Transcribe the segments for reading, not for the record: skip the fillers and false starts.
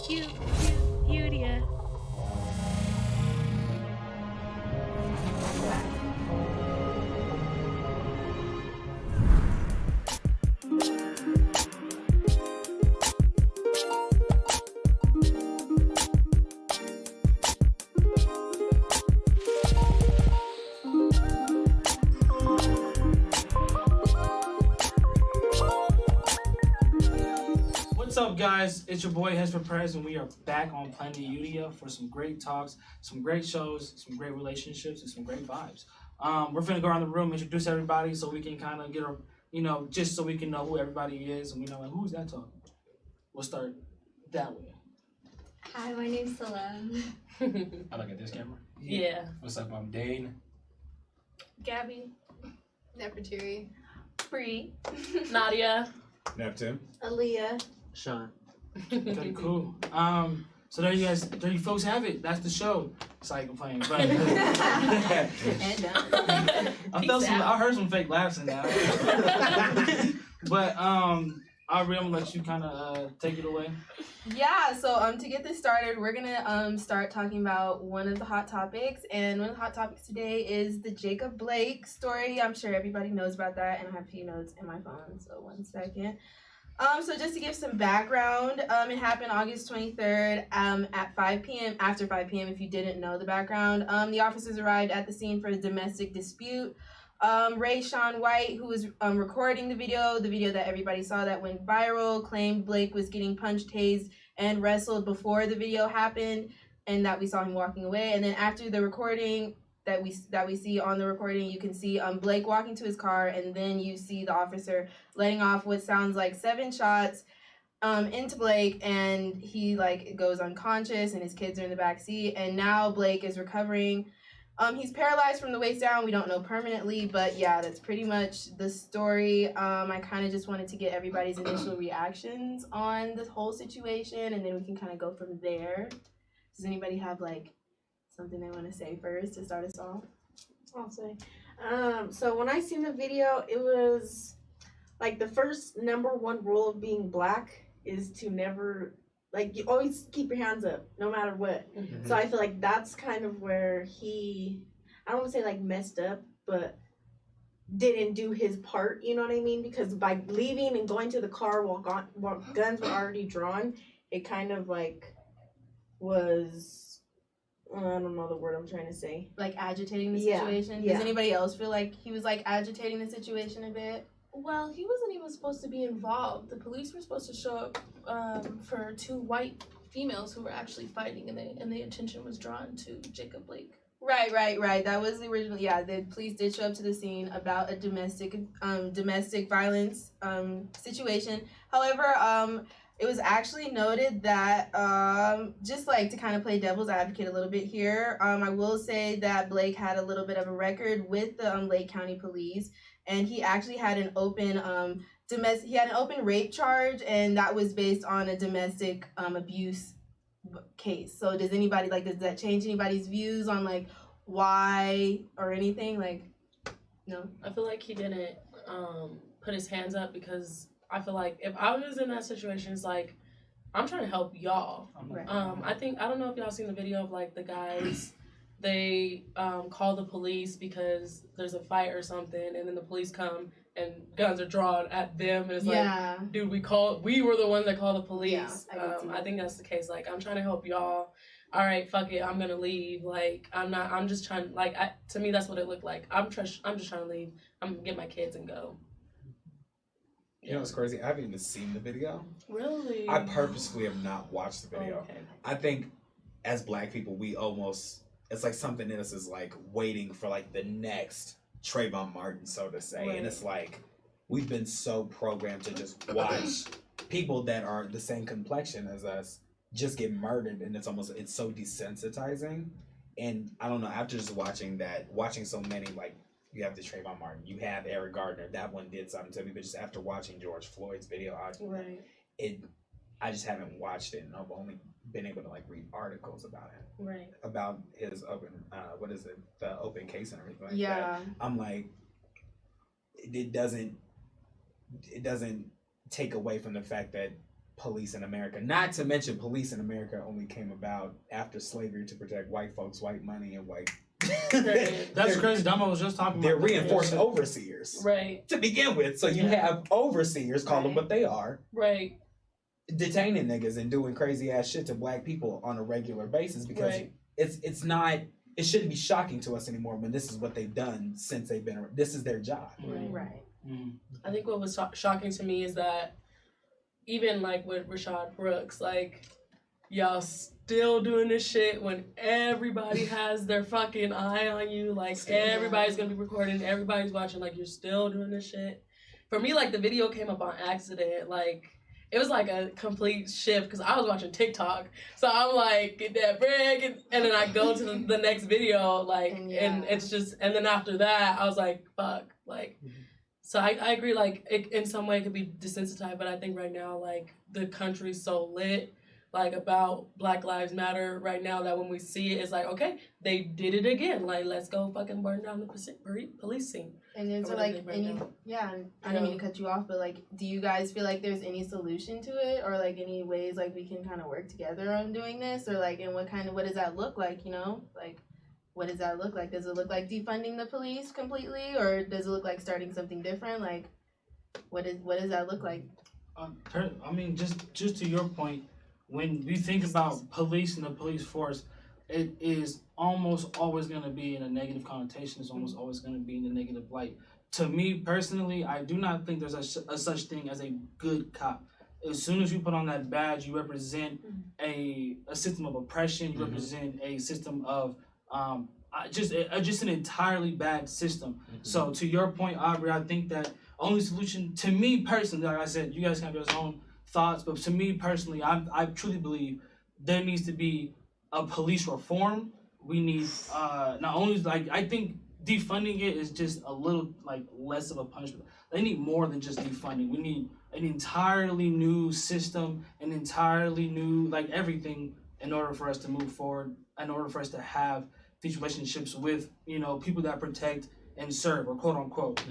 Youdia. What's up, guys? It's your boy Hesper Perez, and we are back on Planet Youdia for some great talks, some great shows, some great relationships, and some great vibes. We're finna go around the room, introduce everybody, so we can kind of get a, just so we can know who everybody is, and we know, like, who's that talking? We'll start that way. Hi, my name's Salam. I look at this camera. Yeah. What's up? I'm Dane. Gabby. Nefertiri. Bree. Nadia. Neptune. Aaliyah. Sean. Okay, cool. So there you folks have it. That's the show. Sorry, I'm playing, but And I heard some fake laughs in that. But Aubrey, I'm gonna let you kind of take it away. Yeah, so to get this started, we're gonna start talking about one of the hot topics, and one of the hot topics today is the Jacob Blake story. I'm sure everybody knows about that, and I have a few notes in my phone, so 1 second. So just to give some background, it happened August 23rd at 5 p.m. after 5 p.m. if you didn't know the background. The officers arrived at the scene for a domestic dispute. Ray Sean White, who was recording the video that everybody saw that went viral, claimed Blake was getting punched, tased, and wrestled before the video happened, and that we saw him walking away. And then after the recording that we see on the recording, you can see Blake walking to his car, and then you see the officer letting off what sounds like 7 shots into Blake, and he goes unconscious, and his kids are in the back seat. And now Blake is recovering. He's paralyzed from the waist down. We don't know permanently, but yeah, that's pretty much the story. I kind of just wanted to get everybody's initial reactions on this whole situation, and then we can kind of go from there. Does anybody have something they want to say first to start us off? I'll say. So when I seen the video, it was like the first #1 rule of being black is to never, you always keep your hands up no matter what. Mm-hmm. So I feel like that's kind of where he, I don't want to say messed up, but didn't do his part, you know what I mean? Because by leaving and going to the car while guns were already drawn, it kind of was, I don't know the word I'm trying to say. Agitating the situation? Yeah. Does anybody else feel like he was agitating the situation a bit? Well, he wasn't even supposed to be involved. The police were supposed to show up for 2 white females who were actually fighting, and the attention was drawn to Jacob Blake. Right. That was the original. Yeah, the police did show up to the scene about a domestic violence situation. However, it was actually noted that just to kind of play devil's advocate a little bit here, I will say that Blake had a little bit of a record with the Lake County Police, and he actually had an open open rape charge, and that was based on a domestic abuse case. So does anybody does that change anybody's views on why or anything? No. I feel like he didn't put his hands up because I feel like if I was in that situation, it's I'm trying to help y'all. Right. I don't know if y'all seen the video of the guys. They call the police because there's a fight or something, and then the police come and guns are drawn at them, and it's dude, we were the ones that called the police. Yeah, I think that's the case. I'm trying to help y'all. All right, fuck it, I'm gonna leave. I'm just trying. To me, that's what it looked like. I'm just trying to leave. I'm gonna get my kids and go. You know what's crazy? I haven't even seen the video. Really? I purposefully have not watched the video. Okay. I think as black people, we almost, it's something in us is waiting for the next Trayvon Martin, so to say. Right. And it's we've been so programmed to just watch people that are the same complexion as us just get murdered, and it's so desensitizing. And I don't know, after just watching so many, you have the Trayvon Martin, you have Eric Gardner, that one did something to me, but just after watching George Floyd's video, I just haven't watched it, and I've only been able to read articles about it. Right. About his open, the open case and everything like Yeah. that. I'm it doesn't take away from the fact that police in America. Not to mention, police in America only came about after slavery to protect white folks, white money, and white. That's crazy. Damo was just talking about. They're reinforced overseers, Right. to begin with. So you have overseers, call them what they are, right, detaining niggas and doing crazy ass shit to black people on a regular basis because it's not. It shouldn't be shocking to us anymore when this is what they've done since they've been. This is their job. Right. I think what was shocking to me is that even like with Rashad Brooks, like y'all still doing this shit when everybody has their fucking eye on you. Like everybody's gonna be recording, everybody's watching. Like you're still doing this shit. For me, like the video came up on accident. Like it was like a complete shift because I was watching TikTok. So I'm like, get that bread, and then I go to the next video, like, and it's just, and then after that, I was like, fuck, like. So I agree, like, it, in some way it could be desensitized, but I think right now, like, the country's so lit, like, about Black Lives Matter right now that when we see it, it's like, okay, they did it again. Like, let's go fucking burn down the police scene. And then, so, like, I didn't mean to cut you off, but, like, do you guys feel like there's any solution to it? Or, like, any ways, like, we can kind of work together on doing this? Or, like, and what does that look like, you know? Like, what does that look like? Does it look like defunding the police completely, or does it look like starting something different? Like, what does that look like? I mean, just to your point, when we think about police and the police force, it is almost always going to be in a negative connotation. It's almost always going to be in a negative light. To me personally, I do not think there's a such thing as a good cop. As soon as you put on that badge, you represent a system of oppression. You represent a system of just an entirely bad system. So to your point, Aubrey, I think that only solution to me personally, like I said, you guys have your own thoughts, but to me personally, I truly believe there needs to be a police reform. We need not only, like, I think defunding it is just a little like less of a punishment. They need more than just defunding. We need an entirely new system, an entirely new, like, everything in order for us to move forward, in order for us to have these relationships with, you know, people that protect and serve, or quote unquote.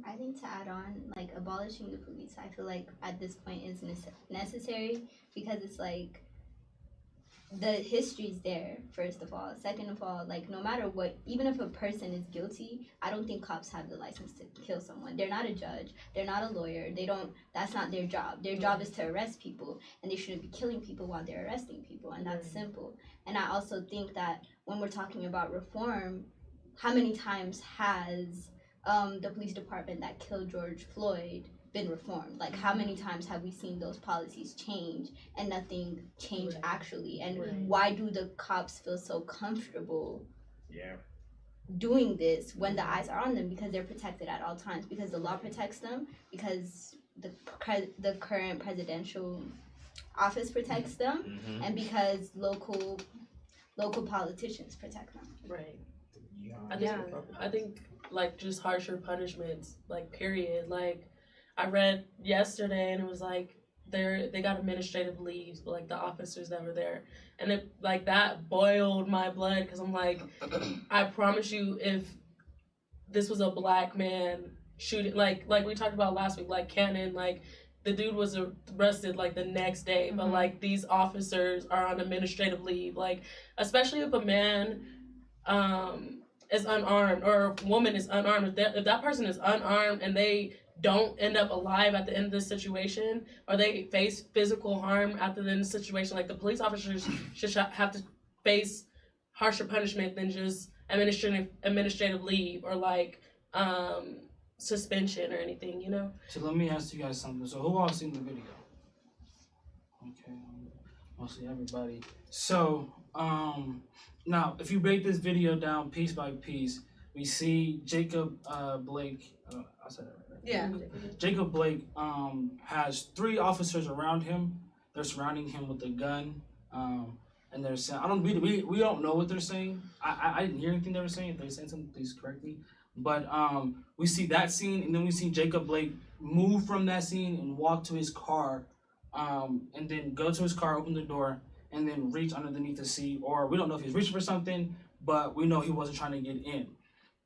I think to add on, like, abolishing the police, I feel like at this point is necessary because it's like the history's there, first of all. Second of all, like, no matter what, even if a person is guilty, I don't think cops have the license to kill someone. They're not a judge. They're not a lawyer. That's not their job. Their job is to arrest people, and they shouldn't be killing people while they're arresting people, and that's simple. And I also think that when we're talking about reform, how many times has the police department that killed George Floyd been reformed? Like, how many times have we seen those policies change and nothing change actually? And why do the cops feel so comfortable doing this when the eyes are on them? Because they're protected at all times, because the law protects them, because the current presidential office protects them, and because local politicians protect them. Right. I think like just harsher punishments, like, period. Like, I read yesterday and it was like they got administrative leaves, like the officers that were there, and it, like, that boiled my blood because I'm like, I promise you, if this was a black man shooting, like we talked about last week, like Cannon, like, the dude was arrested like the next day, but like these officers are on administrative leave, like, especially if a man is unarmed or a woman is unarmed, if that person is unarmed and they don't end up alive at the end of the situation, or they face physical harm after the end of the situation, like, the police officers should have to face harsher punishment than just administrative leave or like suspension or anything, you know? So let me ask you guys something. So who all seen the video? Okay, mostly everybody. So now, if you break this video down piece by piece, we see Jacob Blake. I said that right? Yeah. Jacob Blake has 3 officers around him. They're surrounding him with a gun, and they're saying, we don't know what they're saying. I didn't hear anything they were saying. If they're saying something, please correct me. But we see that scene, and then we see Jacob Blake move from that scene and walk to his car, and then go to his car, open the door, and then reach underneath the seat. Or we don't know if he's reaching for something, but we know he wasn't trying to get in.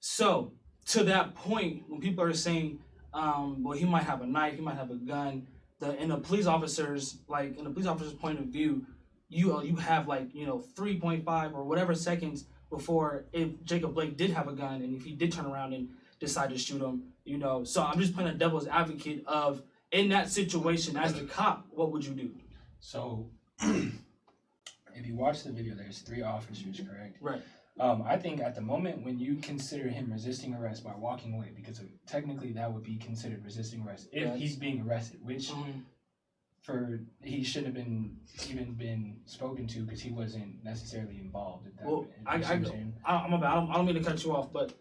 So to that point, when people are saying, well, he might have a knife, he might have a gun, in a police officer's point of view, you have 3.5 or whatever seconds before if Jacob Blake did have a gun and if he did turn around and decide to shoot him, So I'm just playing a devil's advocate of in that situation as the cop, what would you do? So, if you watch the video, there's 3 officers, correct? Right. I think at the moment when you consider him resisting arrest by walking away, because technically that would be considered resisting arrest if he's being arrested, which he shouldn't have even been spoken to because he wasn't necessarily involved. I don't mean to cut you off, but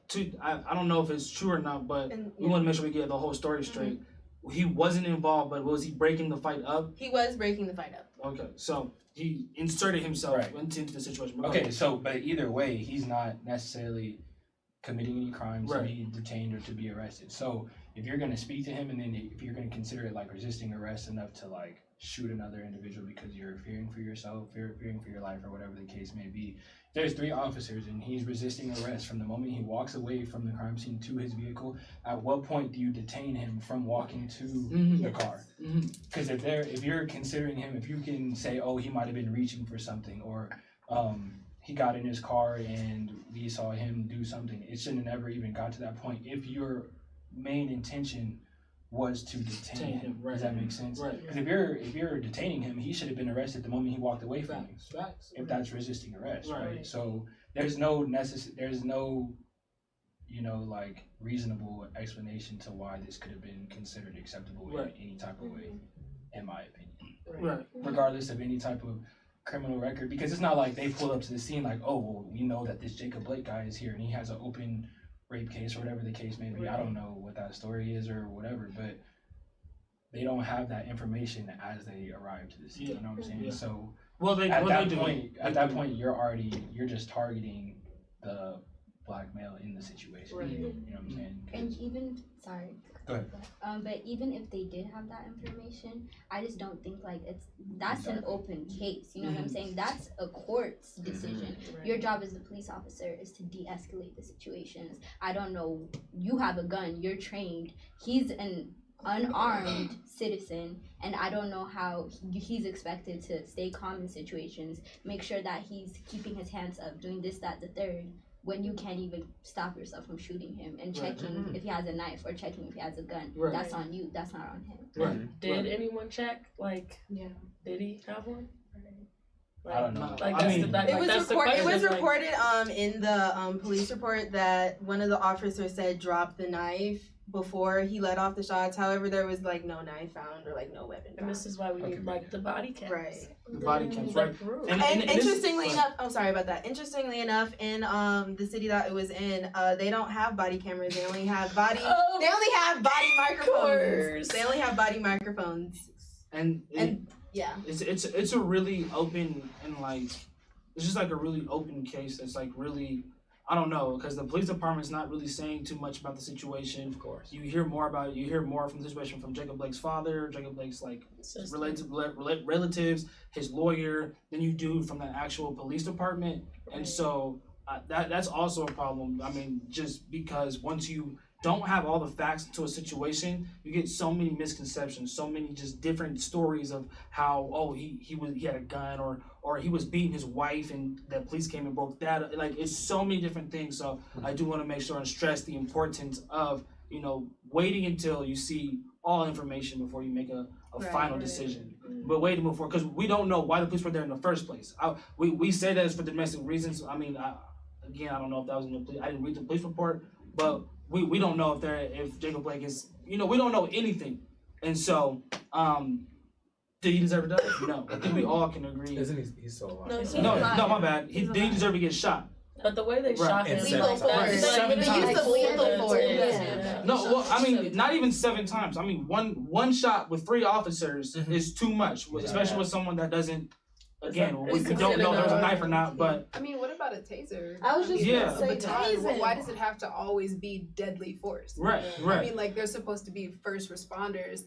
I don't know if it's true or not, but we want to make sure we get the whole story straight. He wasn't involved, but was he breaking the fight up? He was breaking the fight up. Okay, so he inserted himself into the situation. Okay, but either way, he's not necessarily committing any crimes to be detained or to be arrested. So if you're going to speak to him and then if you're going to consider it like resisting arrest enough to like shoot another individual because you're fearing for yourself, fearing for your life or whatever the case may be, there's 3 officers and he's resisting arrest from the moment he walks away from the crime scene to his vehicle. At what point do you detain him from walking to the car? Because if you're considering him, if you can say, oh, he might have been reaching for something or he got in his car and we saw him do something, it shouldn't have never even got to that point if your main intention was to detain him. Does that make sense? Right. Because if you're detaining him, he should have been arrested the moment he walked away from you. If that's resisting arrest, right? So there's no reasonable explanation to why this could have been considered acceptable in any type of way, in my opinion. Right. Regardless of any type of criminal record, because it's not like they pull up to the scene like, oh, well, we know that this Jacob Blake guy is here and he has an open rape case or whatever the case may be. I don't know what that story is or whatever, but they don't have that information as they arrive to the scene. You know what I'm saying? So at that point, you're just targeting the black male in the situation. You know what I'm saying? And even Go ahead. But even if they did have that information, I just don't think that's an open case. You know what I'm saying? That's a court's decision. Your job as a police officer is to de-escalate the situations. I don't know, you have a gun, you're trained. He's an unarmed citizen, and I don't know how he's expected to stay calm in situations, make sure that he's keeping his hands up, doing this, that, the third, when you can't even stop yourself from shooting him and checking if he has a knife or checking if he has a gun. That's on you. That's not on him. Did anyone check? Did he have one? I don't know. It was reported in the police report that one of the officers said drop the knife before he let off the shots. However, there was no knife found or no weapon found. And this is why we need the body cams. Right. The body cams, right. And interestingly enough, I'm sorry about that. Interestingly enough, in the city that it was in, they don't have body cameras. They only have body microphones. They only have body microphones. And yeah. It's a really open and it's just a really open case that's really, I don't know, because the police department's not really saying too much about the situation. Of course. You hear more about it. You hear more from the situation from Jacob Blake's father, Jacob Blake's relatives, his lawyer, than you do from the actual police department. Right. And so that's also a problem. I mean, just because once you don't have all the facts to a situation, you get so many misconceptions, so many just different stories of how he had a gun or he was beating his wife and the police came and broke that. It's so many different things. So I do want to make sure and stress the importance of waiting until you see all information before you make a final decision. But waiting before, because we don't know why the police were there in the first place. We say that it's for domestic reasons. I mean, I don't know if that was in the police. I didn't read the police report, but we don't know if Jacob Blake is, we don't know anything. And so, did he deserve to die? No. I think we all can agree. Isn't he's so alive? No, my bad. Did he deserve to get shot? But the way they shot him, lethal force. Seven times. Lethal force. No, well, I mean, not even 7 times. I mean, one shot with 3 officers is too much, especially with someone that doesn't. Again, we don't know if there was a knife or not, but I mean, what about a taser? I was just gonna say taser. Why does it have to always be deadly force? Right. I mean, they're supposed to be first responders,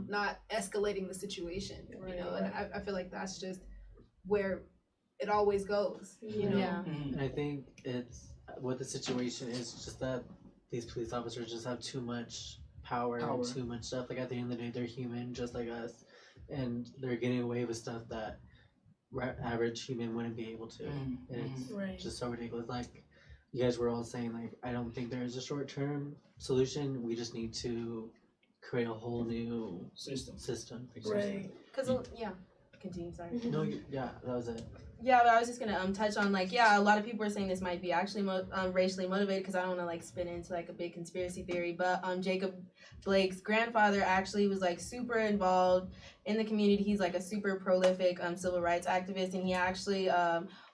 not escalating the situation, and I feel like that's just where it always goes, Yeah. And I think it's what the situation is just that these police officers just have too much power and too much stuff. Like at the end of the day, they're human just like us, and they're getting away with stuff that average human wouldn't be able to. And it's just so ridiculous. Like you guys were all saying, like I don't think there is a short-term solution. We just need to create a whole new system. Right. Because continue. Sorry. No, that was it. Yeah, but I was just gonna touch on like a lot of people are saying this might be actually racially motivated because I don't want to like spin into like a big conspiracy theory, but Jacob Blake's grandfather actually was like super involved in the community. He's like a super prolific civil rights activist, and he actually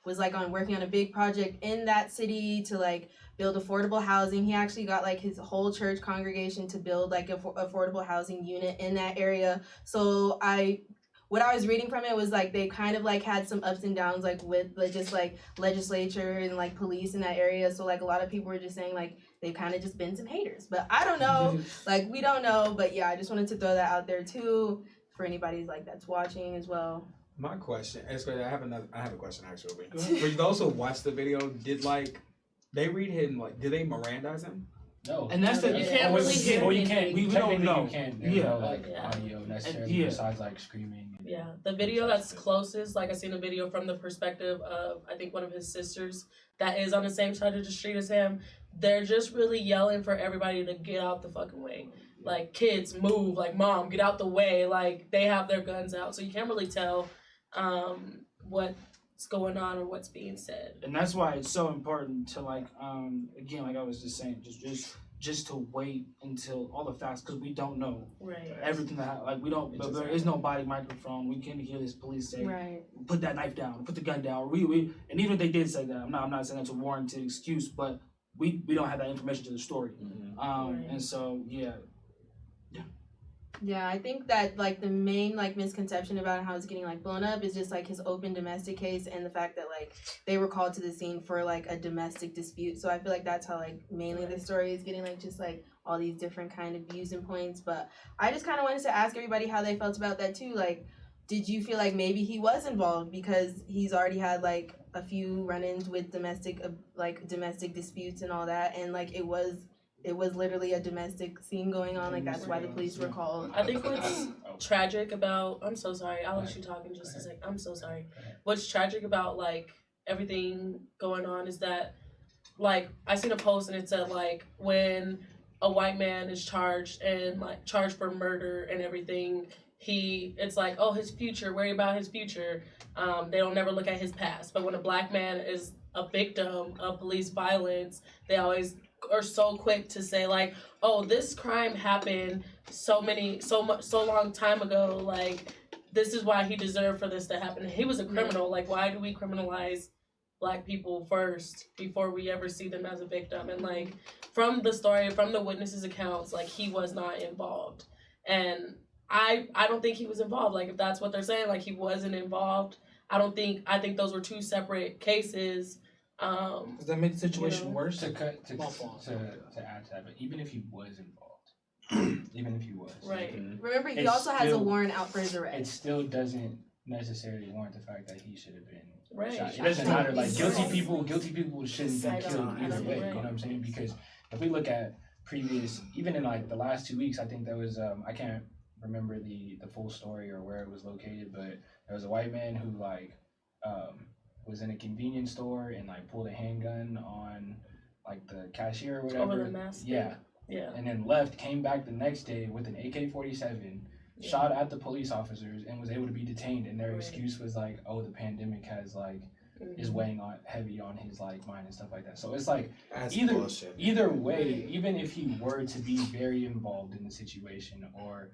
was like working on a big project in that city to like build affordable housing. He actually got like his whole church congregation to build like a affordable housing unit in that area. So what I was reading from it was like they kind of like had some ups and downs like with just like legislature and like police in that area. So like a lot of people were just saying like they've kind of just been some haters. But I don't know. Like we don't know. But yeah, I just wanted to throw that out there too for anybody like that's watching as well. My question is, I have a question actually. For those who watched the video, did they read him did they Mirandize him? No, and that's you can't really hear. Well, you can't. We don't know. You can't. There's no audio necessarily besides like screaming. Yeah, the video that's closest, like I seen a video from the perspective of I think one of his sisters that is on the same side of the street as him. They're just really yelling for everybody to get out the fucking way. Like kids move, like mom get out the way. Like they have their guns out, so you can't really tell what's going on or what's being said. And that's why it's so important to like again, like I was just saying, just to wait until all the facts, because we don't know everything that like we don't. But there is no body microphone. We can't hear this police say, "Put that knife down, put the gun down." We and even if they did say that, I'm not saying that's a warranted excuse, but we don't have that information to the story. And so Yeah, I think that like the main like misconception about how it's getting like blown up is just like his open domestic case and the fact that like they were called to the scene for like a domestic dispute. So I feel like that's how like mainly the story is getting like just like all these different kind of views and points. But I just kind of wanted to ask everybody how they felt about that too. Like, did you feel like maybe he was involved because he's already had like a few run-ins with domestic disputes and all that, and like it was literally a domestic scene going on, like that's why the police were called. I think what's tragic about, I'm so sorry, I'll let you talk in just a sec. I'm so sorry. What's tragic about like everything going on is that like I seen a post and it said like when a white man is charged for murder and everything, it's like, oh, his future, worry about his future. They don't never look at his past. But when a black man is a victim of police violence, they always are so quick to say like, oh, this crime happened so long time ago, like this is why he deserved for this to happen. He was a criminal. Like, why do we criminalize black people first before we ever see them as a victim? And like from the story, from the witnesses' accounts, like he was not involved. And I don't think he was involved. Like if that's what they're saying, like he wasn't involved. I think those were two separate cases. Does that make the situation worse? To add to that, but even if he was involved, right. Remember, he also has a warrant out for his arrest. It still doesn't necessarily warrant the fact that he should have been shot. It That's doesn't matter. Like guilty people shouldn't be killed either way. You know what I'm saying? Because if we look at previous, even in like the last 2 weeks, I think there was I can't remember the full story or where it was located, but there was a white man who like was in a convenience store and like pulled a handgun on like the cashier or whatever. Over the mask. Yeah. And then left, came back the next day with an AK-47, shot at the police officers, and was able to be detained. And their excuse was like, oh, the pandemic has like is weighing heavy on his like mind and stuff like that. So it's like either way, even if he were to be very involved in the situation or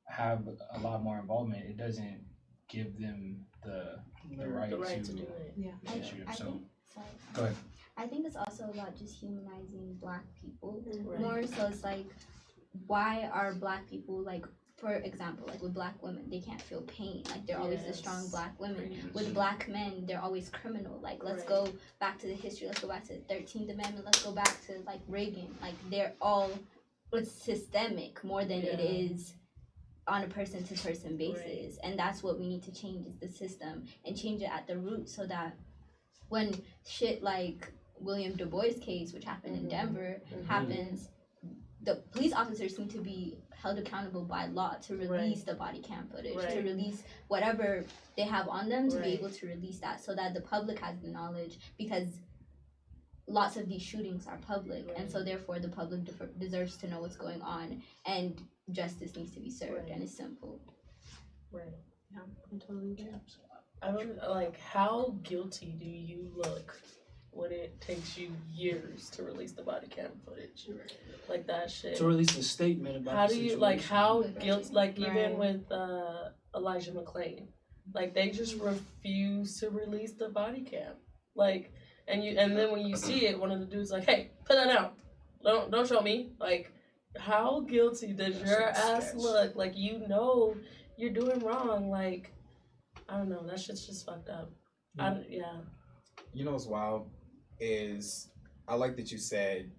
have a lot more involvement, it doesn't give them the right to do it. Shoot him. So go ahead. I think it's also about just humanizing black people more. So it's like, why are black people like, for example, like with black women, they can't feel pain. Like they're always the strong black women. With black men, they're always criminal. Like let's go back to the history. Let's go back to the 13th Amendment. Let's go back to like Reagan. Like it's systemic more than it is on a person-to-person basis. And that's what we need to change is the system and change it at the root so that when shit like William Du Bois case, which happened in Denver, happens, the police officers seem to be held accountable by law to release the body cam footage, to release whatever they have on them, to be able to release that so that the public has the knowledge, because lots of these shootings are public, and so therefore the public deserves to know what's going on, and justice needs to be served, and it's simple. Right. Yeah, I totally agree. I don't like, how guilty do you look when it takes you years to release the body cam footage? Like that shit. To release a statement about how the do you situation. like how guilt like even with Elijah McClain, like they just refuse to release the body cam. Like and then when you see it, one of the dudes like, hey, put that out. Don't show me. Like, how guilty does your ass look? Like, you know you're doing wrong. Like, I don't know. That shit's just fucked up. Yeah. You know what's wild is I like that you said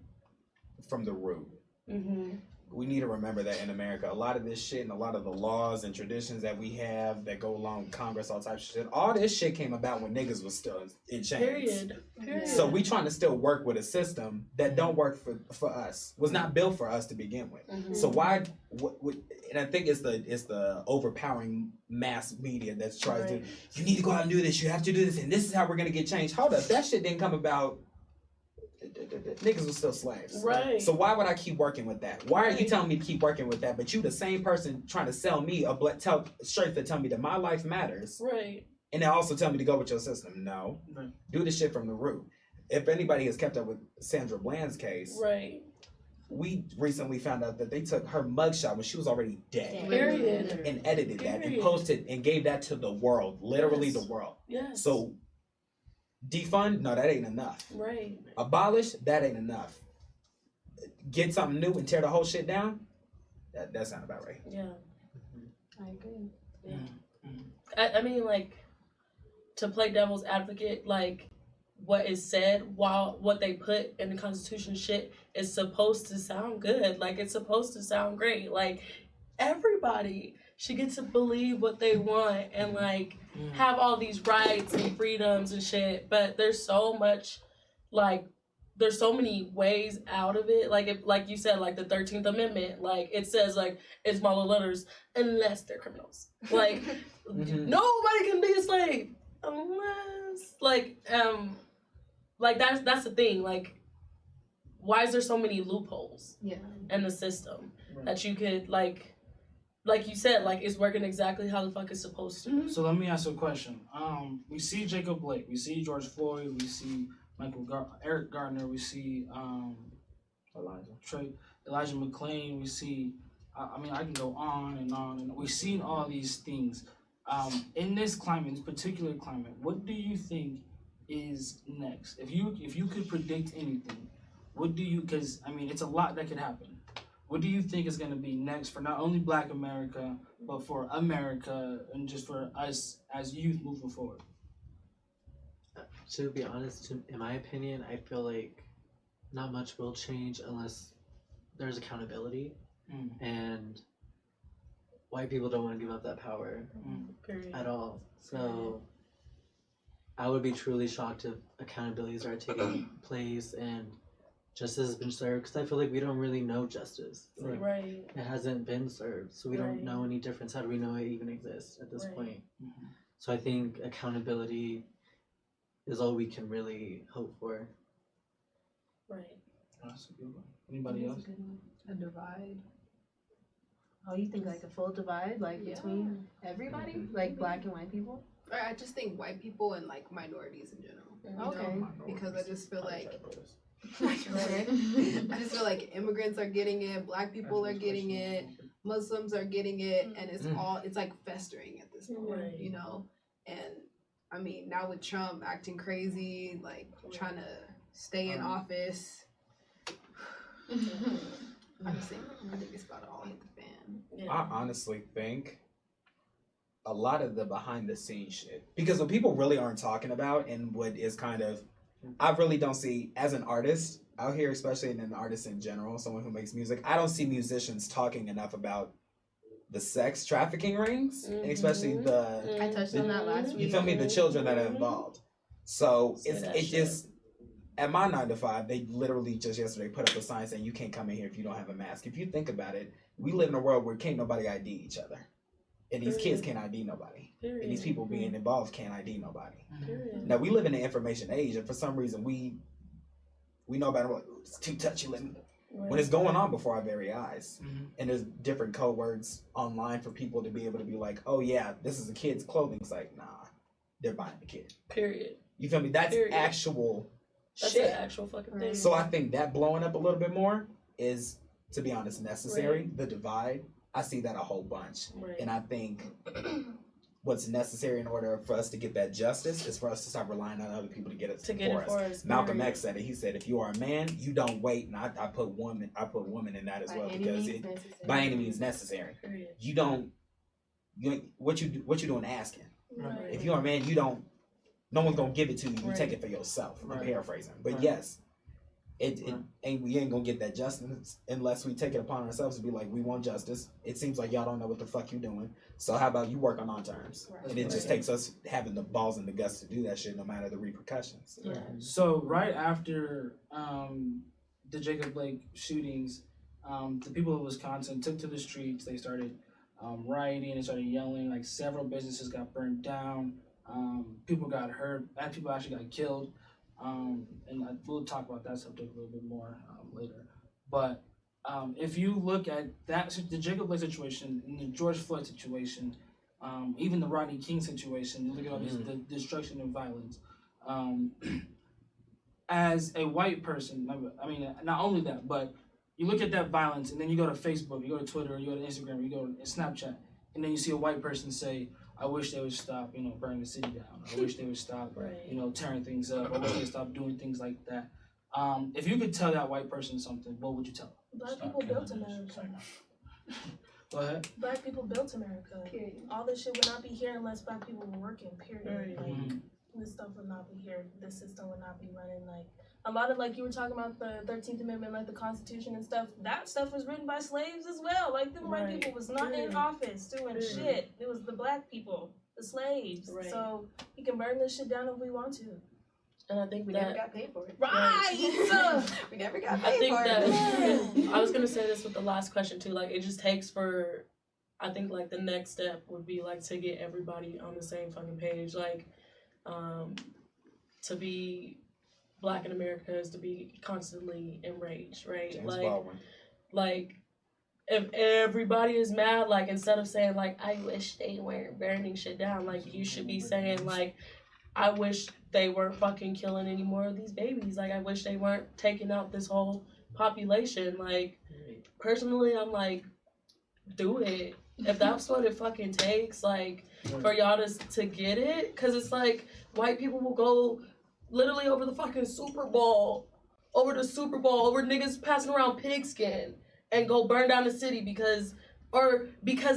from the root. Mm-hmm. We need to remember that in America, a lot of this shit and a lot of the laws and traditions that we have that go along with Congress, all types of shit, all this shit came about when niggas was still in chains. Period. So we trying to still work with a system that don't work for us, was not built for us to begin with. Mm-hmm. So why? And I think it's the overpowering mass media that tries to, you need to go out and do this, you have to do this, and this is how we're gonna get changed. Hold up, that shit didn't come about. Niggas were still slaves. Right. So why would I keep working with that? Why are you telling me to keep working with that? But you the same person trying to sell me a shirt that tell me that my life matters. Right. And then also tell me to go with your system. No. Right. Do the shit from the root. If anybody has kept up with Sandra Bland's case, right, we recently found out that they took her mugshot when she was already dead. Period. And edited that and posted and gave that to the world. Literally the world. Yes. So defund? No, that ain't enough. Right. Abolish? That ain't enough. Get something new and tear the whole shit down? That sounds about right. Yeah. I agree. Yeah. I mean, like, to play devil's advocate, like, what is said while what they put in the Constitution shit is supposed to sound good. Like, it's supposed to sound great. Like, everybody should get to believe what they want and, like, have all these rights and freedoms and shit. But there's so much, like, there's so many ways out of it. Like, if, like you said, like the 13th Amendment, like, it says, like, in smaller letters, unless they're criminals. Like, nobody can be a slave unless, like that's the thing. Like, why is there so many loopholes in the system that you could, like you said, like, it's working exactly how the fuck it's supposed to. So let me ask you a question. We see Jacob Blake, we see George Floyd, we see Eric Gardner, we see Elijah McClain, we see, I mean, I can go on, and we've seen all these things. In this climate, this particular climate, what do you think is next? If you could predict anything, what do you, because, I mean, it's a lot that could happen. What do you think is going to be next for not only Black America, but for America and just for us as youth moving forward? To be honest, in my opinion, I feel like not much will change unless there's accountability, and white people don't want to give up that power at all. So I would be truly shocked if accountabilities are taking place and justice has been served, because I feel like we don't really know justice. Like, it hasn't been served, so we don't know any difference. How do we know it even exists at this point? So I think accountability is all we can really hope for. Right. That's a good one. Anybody else? A divide. Oh, you think like a full divide, like between everybody, like Black and white people? I just think white people and like minorities in general. Okay. You know? Because I just feel like I just feel like immigrants are getting it, Black people are getting it, Muslims are getting it, and it's like festering at this point, you know? And I mean, now with Trump acting crazy, like trying to stay in office, I think it's about to all hit the fan. I honestly think a lot of the behind the scenes shit, because what people really aren't talking about and what is kind of, I really don't see, as an artist out here, especially an artist in general, someone who makes music, I don't see musicians talking enough about the sex trafficking rings, and especially I touched on that last week. You feel me? The children that are involved. So it just, at my 9 to 5, they literally just yesterday put up a sign saying you can't come in here if you don't have a mask. If you think about it, we live in a world where can't nobody ID each other. And these kids can't ID nobody. And these people being involved can't ID nobody. Now, we live in the information age, and for some reason, we know about it. It's too touchy. When it's going on before our very eyes. And there's different code words online for people to be able to be like, oh, yeah, this is a kid's clothing. It's like, nah, they're buying the kid. Period. You feel me? That's actual That's shit. an actual fucking thing. So I think that blowing up a little bit more is, to be honest, necessary. The divide, I see that a whole bunch. And I think what's necessary in order for us to get that justice is for us to stop relying on other people to get it for us. Malcolm X said it. He said, if you are a man, you don't wait. And I put woman in that as well, because by any means necessary. You don't, what you doing asking? If you're a man, you don't, no one's gonna give it to you. You take it for yourself. I'm paraphrasing, but yes, we ain't gonna get that justice unless we take it upon ourselves to be like, we want justice. It seems like y'all don't know what the fuck you doing. So how about you work on our terms? And it just takes us having the balls and the guts to do that shit, no matter the repercussions. So right after the Jacob Blake shootings, the people of Wisconsin took to the streets. They started rioting. They started yelling. Like, several businesses got burned down. People got hurt, and people actually got killed. And we'll talk about that subject a little bit more later. But if you look at that, the Jacob Blake situation, and the George Floyd situation, even the Rodney King situation, you look at all this, the destruction and violence. As a white person, I mean, not only that, but you look at that violence, and then you go to Facebook, you go to Twitter, you go to Instagram, you go to Snapchat, and then you see a white person say, I wish they would stop, burning the city down. I wish they would stop, tearing things up. I wish they would stop doing things like that. If you could tell that white person something, what would you tell them? Black people built America. Go ahead. Black people built America. Period. All this shit would not be here unless black people were working. Period. Like, this stuff would not be here. This system would not be running. Like, a lot of, like, you were talking about the 13th Amendment, like the Constitution and stuff. That stuff was written by slaves as well. Like, the white people was not in office doing shit. It was the black people, the slaves. So we can burn this shit down if we want to. And I think we never got paid for it. Right. We never got paid for it. I was gonna say this with the last question too. Like, it just takes for, I think, like, the next step would be like to get everybody on the same fucking page. Like, to be Black in America is to be constantly enraged, right? James Baldwin. Like, if everybody is mad, like, instead of saying like, I wish they weren't burning shit down, like, you should be saying like, I wish they weren't fucking killing any more of these babies. Like, I wish they weren't taking out this whole population. Like, personally, I'm like, do it. If that's what it fucking takes, like, for y'all to get it. Because it's like, white people will go literally over the fucking Super Bowl, over niggas passing around pigskin and go burn down the city because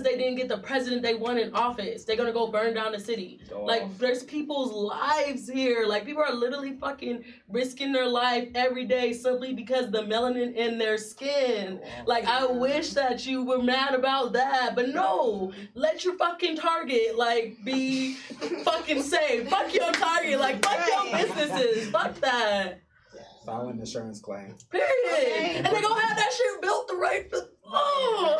they didn't get the president they want in office. They're gonna go burn down the city. Like, there's people's lives here. Like, people are literally fucking risking their life every day simply because the melanin in their skin. Like, I wish that you were mad about that, but no, let your fucking Target, like, be fucking safe. Fuck your Target, like, fuck your businesses. Fuck that. File an insurance claim. Period. And they gonna have that shit built the right. They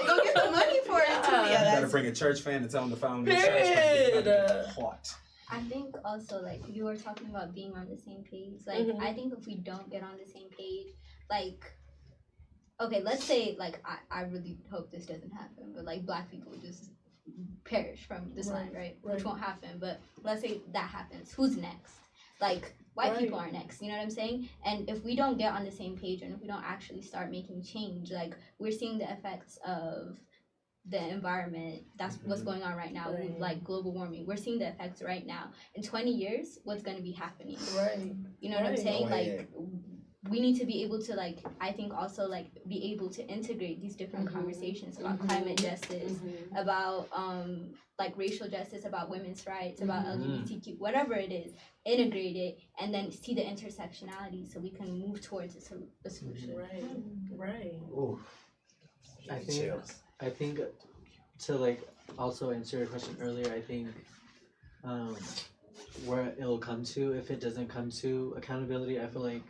gonna get the money for it too. You gotta bring a church fan and tell them to file an insurance claim. I think also, like, you were talking about being on the same page. Like, I think if we don't get on the same page, like, okay, let's say, like, I really hope this doesn't happen, but, like, Black people just perish from this land, right? Which won't happen, but let's say that happens. Who's next? Like, white people are next, you know what I'm saying? And if we don't get on the same page and if we don't actually start making change, like, we're seeing the effects of the environment. That's what's going on right now with, like, global warming. We're seeing the effects right now. In 20 years, what's going to be happening? You know what I'm saying? Like, we need to be able to, like, I think also, like, be able to integrate these different conversations about climate justice, about, like, racial justice, about women's rights, about LGBTQ, whatever it is, integrate it, and then see the intersectionality so we can move towards a solution. Ooh. I think to, like, also answer your question earlier, I think where it'll come to, if it doesn't come to accountability, I feel like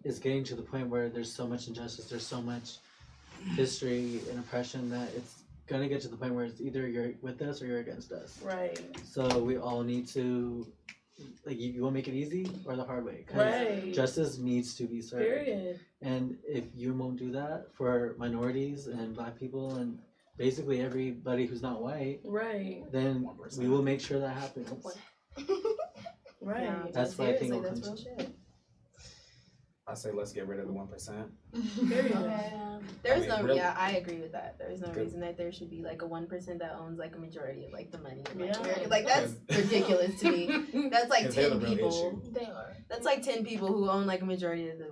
it's getting to the point where there's so much injustice, there's so much history and oppression that it's gonna get to the point where it's either you're with us or you're against us. Right. So we all need to, like, you want to make it easy or the hard way. 'Cause Right. justice needs to be served. Period. And if you won't do that for minorities and black people and basically everybody who's not white, right, then we will make sure that happens. Right. Yeah, That's what I think will that's come real shit. I say let's get rid of the 1%. There's really, I agree with that. There's no Good. reason that there should be like a 1% that owns like a majority of like the money. In, like, Yeah. America. Like that's ridiculous to me. That's like 'Cause they're 10 the real people. issue. They are. That's like 10 people who own like a majority of the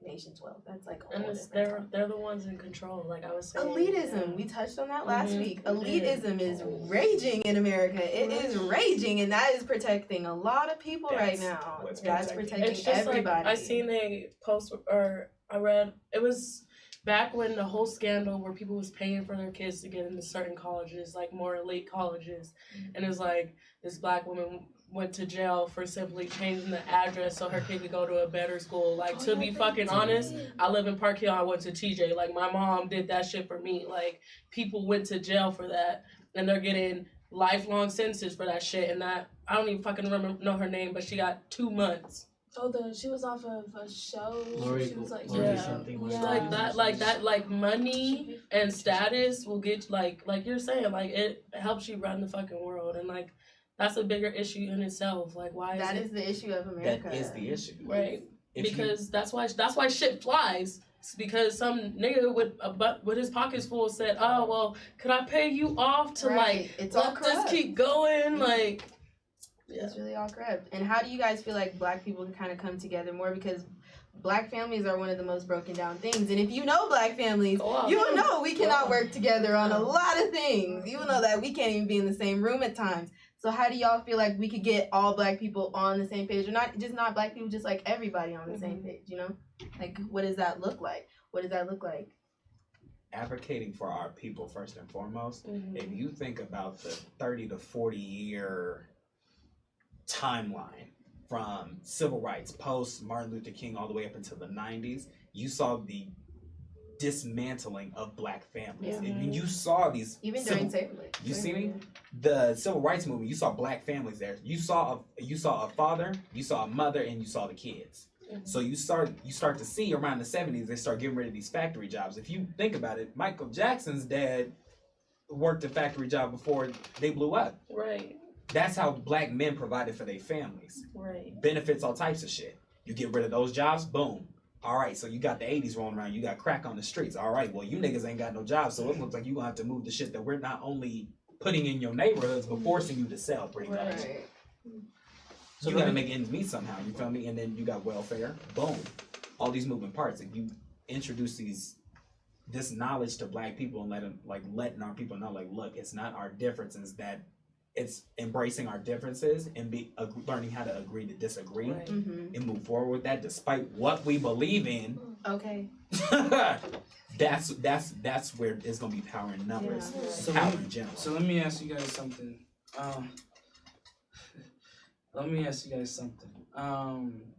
nation's wealth. That's like a And whole it's, different they're the ones in control. Like I was saying, elitism. We touched on that last Mhm, week. we did. Elitism is raging in America. It is raging, and that is protecting a lot of people right That's now. what's That's protecting. protecting It's just everybody. like I seen a post or I read it was back when the whole scandal where people was paying for their kids to get into certain colleges, like more elite colleges, and it was like this black woman went to jail for simply changing the address so her kid could go to a better school. Like to be fucking honest, I live in Park Hill. I went to TJ. Like my mom did that shit for me. Like people went to jail for that, and they're getting lifelong sentences for that shit. And that I don't even fucking know her name, but she got 2 months. Oh, she was off of a show. Lori, She was like, Lori yeah. something Yeah. Like that, like money and status will get like you're saying, like it helps you run the fucking world, and like that's a bigger issue in itself. Like why That is is the issue of America. That is the issue. right? If Because that's why shit flies. It's because some nigga with his pockets full said, "Oh well, could I pay you off to Right. It's all let this corrupt. keep going?" Like, It's really all corrupt. And how do you guys feel like black people can kind of come together more? Because black families are one of the most broken down things. And if you know black families, go off. you will know we cannot work together on a lot of things. You will know that we can't even be in the same room at times. So how do y'all feel like we could get all black people on the same page? Or not black people, just like everybody on the same page, you know? Like, what does that look like? What does that look like? advocating for our people first and foremost. Mhm. If you think about the 30 to 40 year timeline from civil rights, post Martin Luther King, all the way up until the 90s, you saw the dismantling of black families. Yeah. And you saw these Even during slavery. you see me? The civil rights movement, you saw black families there. You saw a father, you saw a mother, and you saw the kids. Mhm. So you start to see around the 70s, they start getting rid of these factory jobs. If you think about it, Michael Jackson's dad worked a factory job before they blew up. Right. That's how black men provided for their families. Right. Benefits, all types of shit. You get rid of those jobs, boom. All right, so you got the 80s rolling around, you got crack on the streets. All right, well, you niggas ain't got no jobs, so it looks like you're gonna have to move the shit that we're not only putting in your neighborhoods, but forcing you to sell, pretty much. Right. So you gotta make ends meet somehow, you feel me? And then you got welfare, boom. All these moving parts. If you introduce this knowledge to black people and letting our people know, like, look, it's not our differences, that it's embracing our differences and learning how to agree to disagree Right. Mm-hmm. and move forward with that despite what we believe in. Okay. that's where it's gonna be power in numbers, Yeah. So power let me- in general. So let me ask you guys something.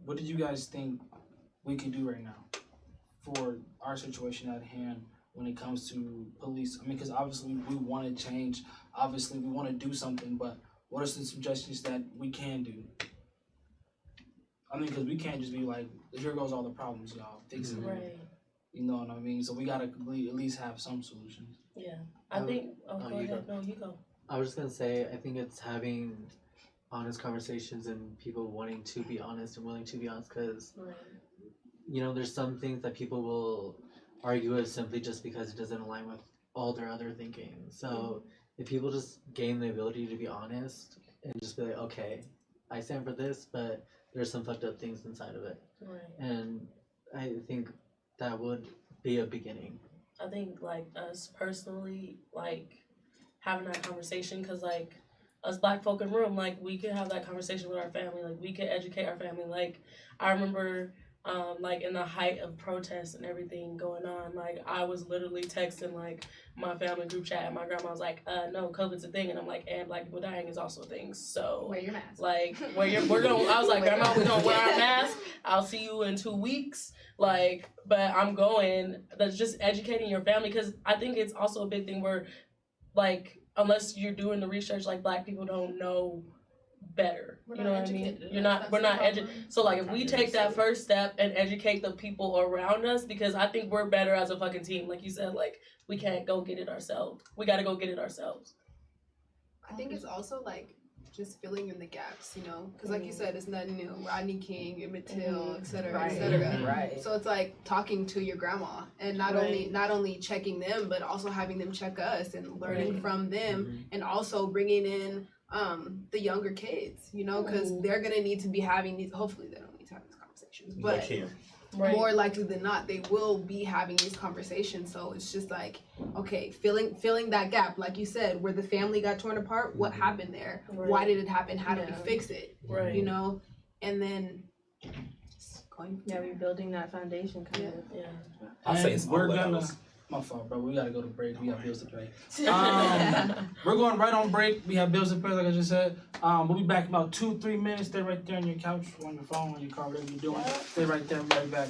What do you guys think we could do right now for our situation at hand when it comes to police? I mean, because obviously we want to change. Obviously we want to do something, but what are some suggestions that we can do? I mean, because we can't just be like, here goes all the problems, y'all. Fix it. Right. You know what I mean? So we gotta at least have some solutions. Yeah. I think. Oh, go you ahead. No, you go. I was just gonna say, I think it's having honest conversations and people wanting to be honest and willing to be honest, because Right. you know, there's some things that people will argue with simply just because it doesn't align with all their other thinking. So if people just gain the ability to be honest and just be like, okay, I stand for this, but there's some fucked up things inside of it, Right. and I think that would be a beginning. I think like us personally, like having that conversation, because like us black folk in room, like we could have that conversation with our family, like we could educate our family. Like I remember like in the height of protests and everything going on. Like I was literally texting like my family group chat, and my grandma was like, no, COVID's a thing, and I'm like, and black people dying is also a thing. So wear your mask. Like we're gonna. I was like, grandma, we're gonna wear our mask. I'll see you in 2 weeks. Like, but I'm going. That's just educating your family, because I think it's also a big thing where, like, unless you're doing the research, like black people don't know better. You know what I mean? We're not educated. So like if we take that first step and educate the people around us, because I think we're better as a fucking team. Like you said, like we can't go get it ourselves. We gotta go get it ourselves. I think it's also like just filling in the gaps, you know, because like you said, it's nothing new. Rodney King, Emmett Till, et cetera, et cetera. Right. So it's like talking to your grandma, and not only checking them, but also having them check us and learning from them, and also bringing in the younger kids, you know, because they're gonna need to be having these. Hopefully, they don't need to have these conversations, but more likely than not, they will be having these conversations. So it's just like, okay, filling that gap, like you said, where the family got torn apart. What happened there? Why did it happen? How do we fix it? You know, and then just going. Rebuilding that foundation, kind of. I'll say it's we're gonna. My fault, bro. We gotta go to break. We got bills to pay. We're going right on break. We have bills to pay, like I just said. We'll be back in about 2-3 minutes. Stay right there on your couch, on your phone, on your car, whatever you're doing. Stay right there. We'll be right back.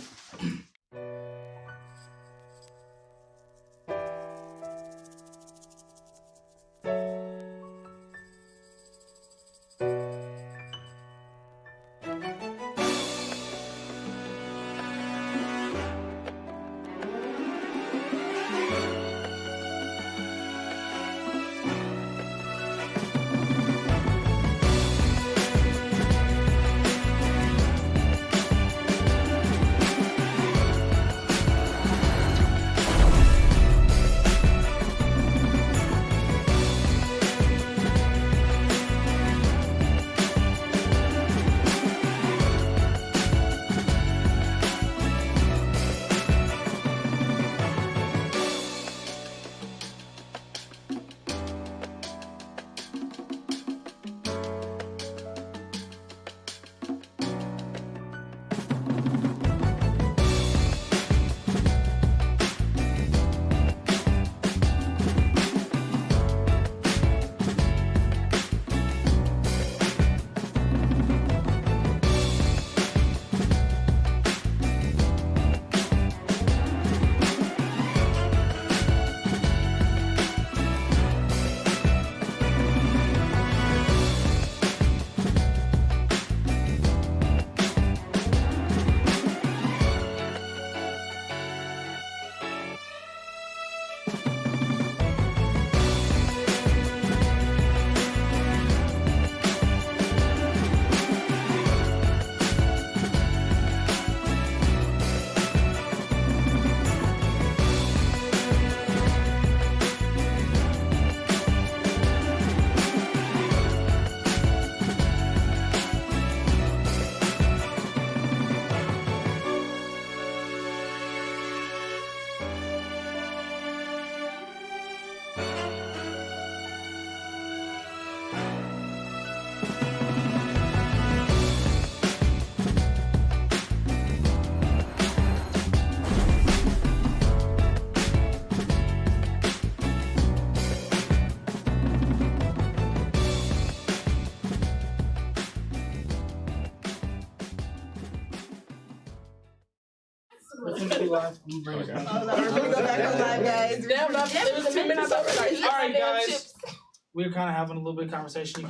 live. I'm gonna bring it back. We're gonna go back on live, guys. Damn, it was 2 minutes already. All right, guys. We're kind of having a little bit of conversation.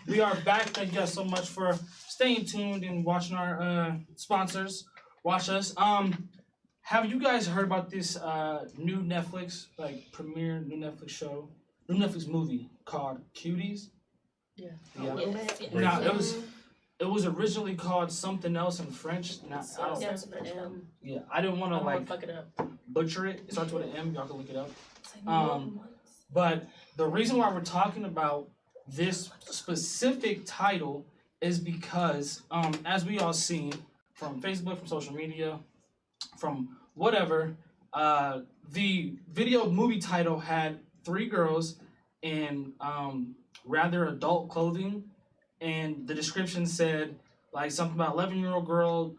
We are back. Thank you guys so much for staying tuned and watching our sponsors watch us. Have you guys heard about this new Netflix premiere new Netflix movie called Cuties? Yeah. Now it was originally called something else in French. I didn't want to fuck it up. Butcher it. It starts with an M. Y'all can look it up. But the reason why we're talking about this specific title is because, as we all seen from Facebook, from social media, from whatever, the video movie title had 3 girls in rather adult clothing, and the description said like something about 11-year-old girl,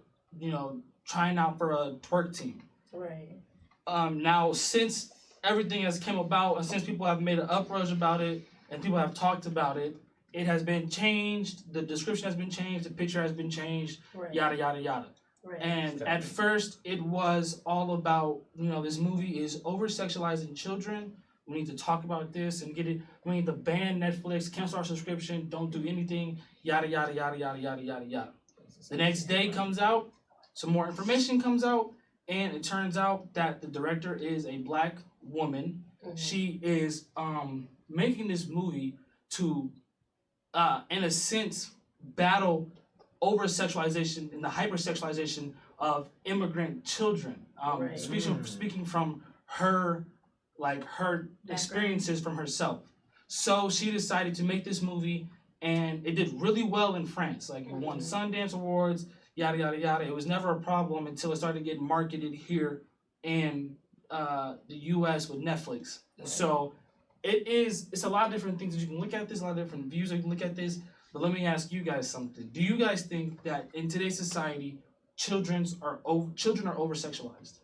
trying out for a twerk team. Right. Now, since everything has come about, and since people have made an uproar about it, and people have talked about it, it has been changed. The description has been changed. The picture has been changed. Right. Yada yada yada. Right. And at first, it was all about this movie is over sexualizing children. We need to talk about this and get it. We need to ban Netflix, cancel our subscription, don't do anything. Yada yada yada yada yada yada yada. The next day comes out, some more information comes out, and it turns out that the director is a black woman. Mm-hmm. She is making this movie to, in a sense, battle over sexualization and the hypersexualization of immigrant children. Right. Speaking from her experiences from herself. So she decided to make this movie, and it did really well in France. Like, it won Sundance Awards, yada yada yada. It was never a problem until it started getting marketed here in the U.S. with Netflix. Right. So it's a lot of different things that you can look at this, a lot of different views that you can look at this. But let me ask you guys something. Do you guys think that in today's society, children are over-sexualized?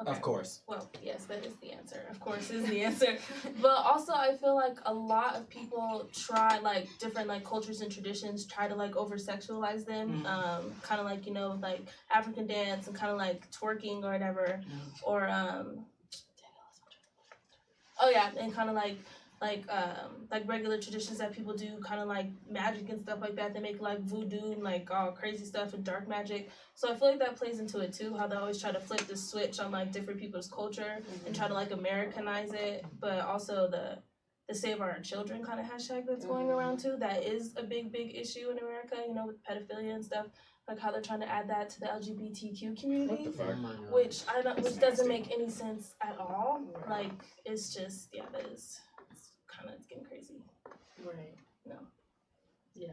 Okay. Of course. Well, yes, that is the answer. Of course is the answer. But also, I feel like a lot of people try, like, different, like, cultures and traditions try to, like, over-sexualize them. Mm-hmm. Kind of like, like, African dance and kind of, like, twerking or whatever. Mm-hmm. Or, and kind of, like regular traditions that people do, kind of like magic and stuff like that. They make like voodoo and like all crazy stuff and dark magic. So I feel like that plays into it too, how they always try to flip the switch on like different people's culture and try to like Americanize it. But also the Save Our Children kind of hashtag that's going around too. That is a big issue in America, with pedophilia and stuff. Like how they're trying to add that to the LGBTQ community, which doesn't make any sense at all. Like it's just it's getting crazy. Right. No. Yeah.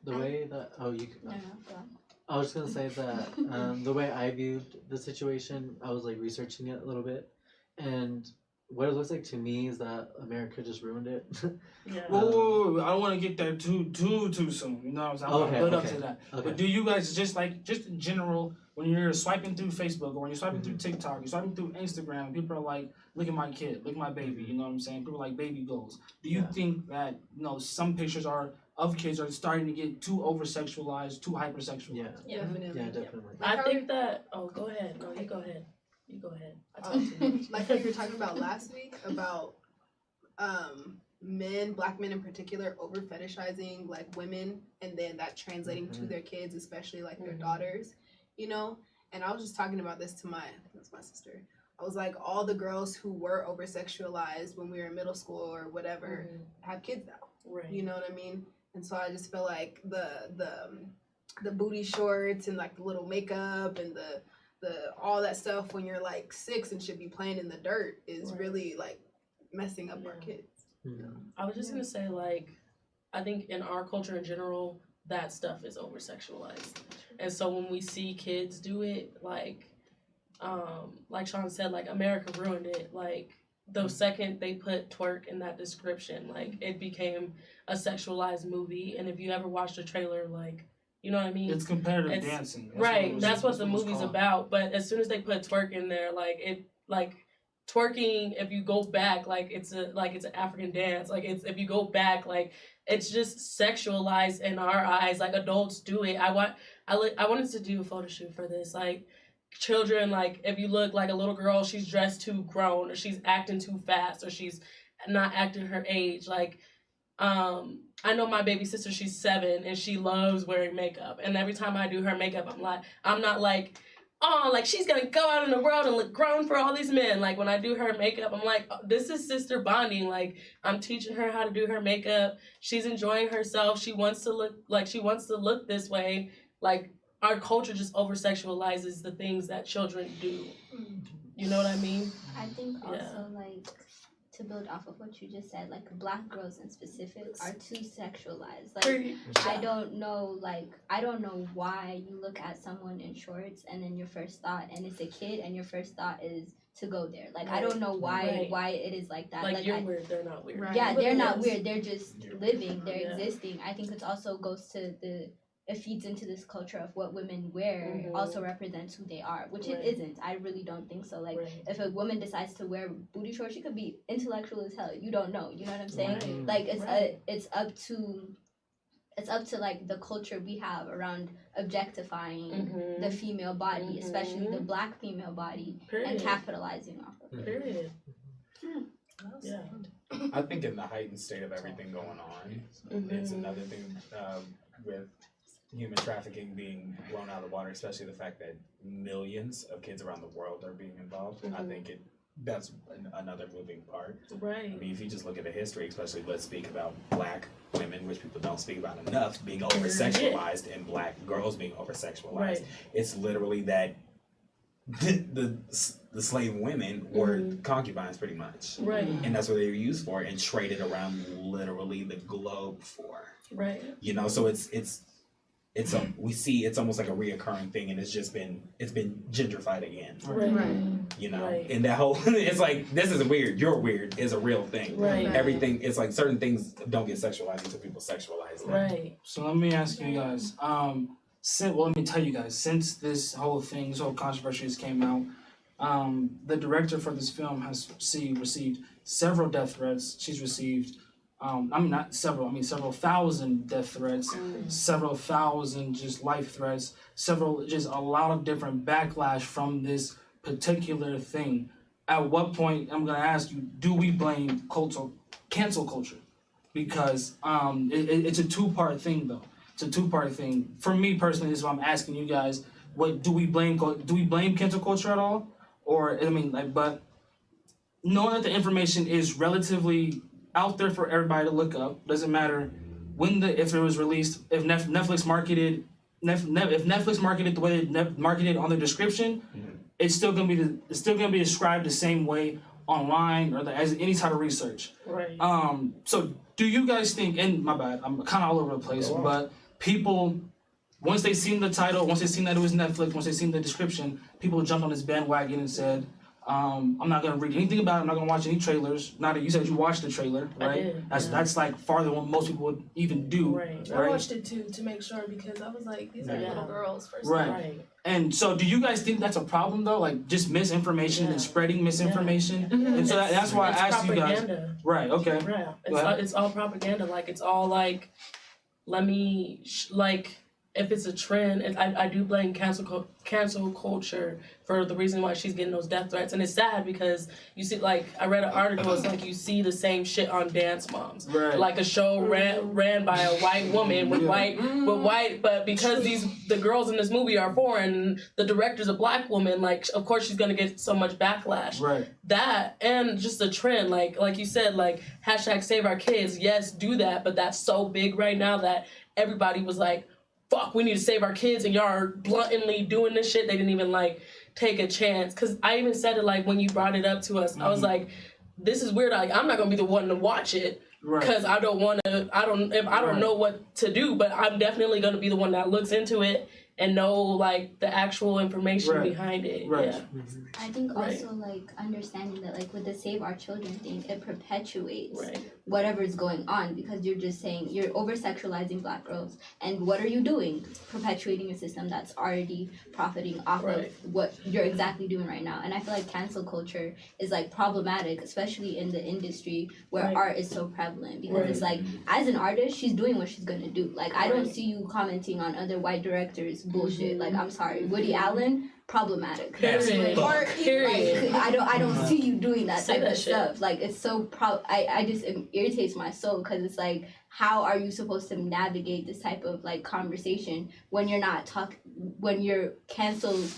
The way that No, go on. I was just gonna say that the way I viewed the situation, I was like researching it a little bit, and what it looks like to me is that America just ruined it. Yeah. Whoa, I don't want to get there too soon. You know what I'm saying? I'm gonna build up to that. Okay. But do you guys just in general, when you're swiping through Facebook or when you're swiping through TikTok, you're swiping through Instagram, people are like, look at my kid, look at my baby, you know what I'm saying? People are like baby goals. Do you think that, some pictures of kids are starting to get too over-sexualized, too hypersexualized? Yeah, definitely. Yeah, definitely. I think that, go ahead. No, you go ahead. You go ahead. I talked to you. Like how you were talking about last week about black men in particular, over fetishizing like women, and then that translating to their kids, especially like their daughters, And I was just talking about this to that's my sister. I was like, all the girls who were over sexualized when we were in middle school or whatever have kids now. Right. You know what I mean? And so I just feel like the booty shorts and like the little makeup and the all that stuff when you're like 6 and should be playing in the dirt is really like messing up our kids. I was just gonna say, like, I think in our culture in general, that stuff is over sexualized, and so when we see kids do it, like Sean said, like America ruined it. Like the second they put twerk in that description, like it became a sexualized movie. And if you ever watched a trailer, like, you know what I mean? It's competitive dancing. That's what the movie's about. But as soon as they put twerk in there, twerking, if you go back, it's an African dance. Like if you go back, like it's just sexualized in our eyes. Like adults do it. I wanted to do a photo shoot for this. Like children, like if you look like a little girl, she's dressed too grown, or she's acting too fast, or she's not acting her age. Like I know my baby sister, she's 7 and she loves wearing makeup. And every time I do her makeup, I'm not like, oh, like she's gonna go out in the world and look grown for all these men. Like when I do her makeup, I'm like, oh, this is sister bonding. Like I'm teaching her how to do her makeup. She's enjoying herself. She wants to look this way. Like our culture just over sexualizes the things that children do. You know what I mean? I think also like, to build off of what you just said, like black girls in specific are too sexualized. Like I don't know why you look at someone in shorts and then your first thought, and it's a kid, and your first thought is to go there. Like I don't know why it is like that. Like you're weird, they're not weird. Right. Yeah, they're not weird. They're just living. They're existing. I think it also goes to the it feeds into this culture of what women wear also represents who they are, which it isn't. I really don't think so. Like, if a woman decides to wear booty shorts, she could be intellectual as hell. You don't know. You know what I'm saying? Like, it's up to like the culture we have around objectifying the female body, especially the Black female body, and capitalizing off of it. Period. Yeah. I think in the heightened state of everything going on, it's another thing with human trafficking being blown out of the water, especially the fact that millions of kids around the world are being involved. I think that's another moving part. Right. I mean, if you just look at the history, especially let's speak about Black women, which people don't speak about enough, being over-sexualized, and Black girls being over-sexualized. Right. It's literally that the slave women were concubines pretty much. Right. And that's what they were used for and traded around literally the globe for. Right. You know, so we see it's almost like a reoccurring thing, and it's been gentrified again. Right. You know, and that whole it's like, this is weird, you're weird is a real thing. Right. Everything, it's like certain things don't get sexualized until people sexualize them. Right. So let me ask you guys, let me tell you guys, since this whole controversy just came out, the director for this film has received several death threats. She's received, several thousand death threats, several thousand just life threats, just a lot of different backlash from this particular thing. At what point, I'm gonna ask you, do we blame cancel culture? Because it's a two-part thing though. It's a two-part thing. For me personally, this is what I'm asking you guys. What do we blame cancel culture at all? Or but knowing that the information is relatively out there for everybody to look up, doesn't matter if it was released, if Netflix marketed the way they marketed on their description, it's still gonna be described the same way online or as any type of research. Right. So do you guys think? And my bad, I'm kind of all over the place, but people, once they seen the title, once they seen that it was Netflix, once they seen the description, people jumped on this bandwagon and said, I'm not gonna read anything about it, I'm not gonna watch any trailers. Now that you said you watched the trailer, right? I did, that's like farther than what most people would even do. Right. I watched it too to make sure, because I was like, these are little girls first. Right. And so do you guys think that's a problem though? Like just misinformation and spreading misinformation? And so that's why I asked you guys. Right, okay. Yeah. It's all propaganda. Like it's all like, if it's a trend, and I do blame cancel culture for the reason why she's getting those death threats. And it's sad because you see, like, I read an article, it's like you see the same shit on Dance Moms. Right. Like a show ran by a white woman with white, but because the girls in this movie are foreign, the director's a Black woman, like, of course she's gonna get so much backlash. Right. That, and just the trend, like you said, like, hashtag save our kids, yes, do that, but that's so big right now that everybody was like, fuck, we need to save our kids, and y'all are blatantly doing this shit. They didn't even, like, take a chance. Because I even said it, like, when you brought it up to us, I was like, this is weird. Like, I'm not going to be the one to watch it. Because I don't know what to do, but I'm definitely going to be the one that looks into it and know, like, the actual information behind it. Right. Yeah. I think also, like, understanding that, like, with the Save Our Children thing, it perpetuates whatever's going on, because you're just saying you're over-sexualizing Black girls. And what are you doing? Perpetuating a system that's already profiting off of what you're exactly doing right now. And I feel like cancel culture is, like, problematic, especially in the industry where art is so prevalent. Because it's like, as an artist, she's doing what she's going to do. Like, I don't see you commenting on other white directors' bullshit. Like, I'm sorry, Woody Allen, problematic. Period. Like, I don't see you doing that type of stuff. Like, it's so I just, it irritates my soul, because it's like, how are you supposed to navigate this type of, like, conversation when you're not when you're canceled?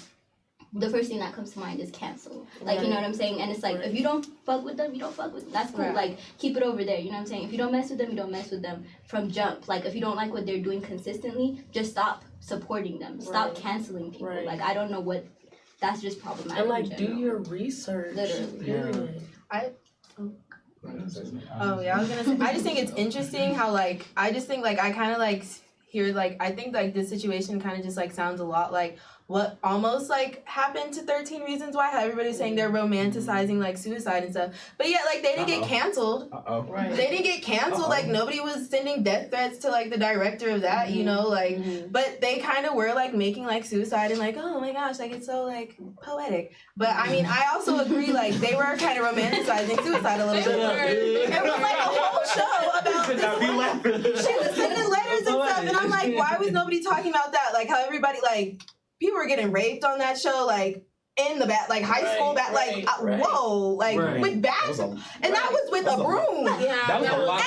The first thing that comes to mind is cancel. Like, you know what I'm saying? And it's like, if you don't fuck with them, you don't fuck with them. That's cool. Like, keep it over there. You know what I'm saying? If you don't mess with them, you don't mess with them from jump. Like, if you don't like what they're doing consistently, just stop supporting them. Stop canceling people. Like, I don't know what, that's just problematic. And, like, do your research. Literally. I was gonna say, I just think it's interesting how, like, I kind of, like, hear like I think like this situation kind of just like sounds a lot like what almost like happened to 13 Reasons Why. How everybody's saying they're romanticizing like suicide and stuff, but yet like they didn't get canceled. Right. They didn't get canceled. Like nobody was sending death threats to like the director of that, you know, like. But they kind of were like making like suicide and like, oh my gosh, like it's so like poetic. But I mean, I also agree like they were kind of romanticizing suicide a little bit. It was like a whole show about this. She was sending letters and stuff, and I'm like, why was nobody talking about that? Like how everybody like. People were getting raped on that show, like in the back, like high school back, like whoa, like with bats, and that was with a broom. Yeah, that was a lot.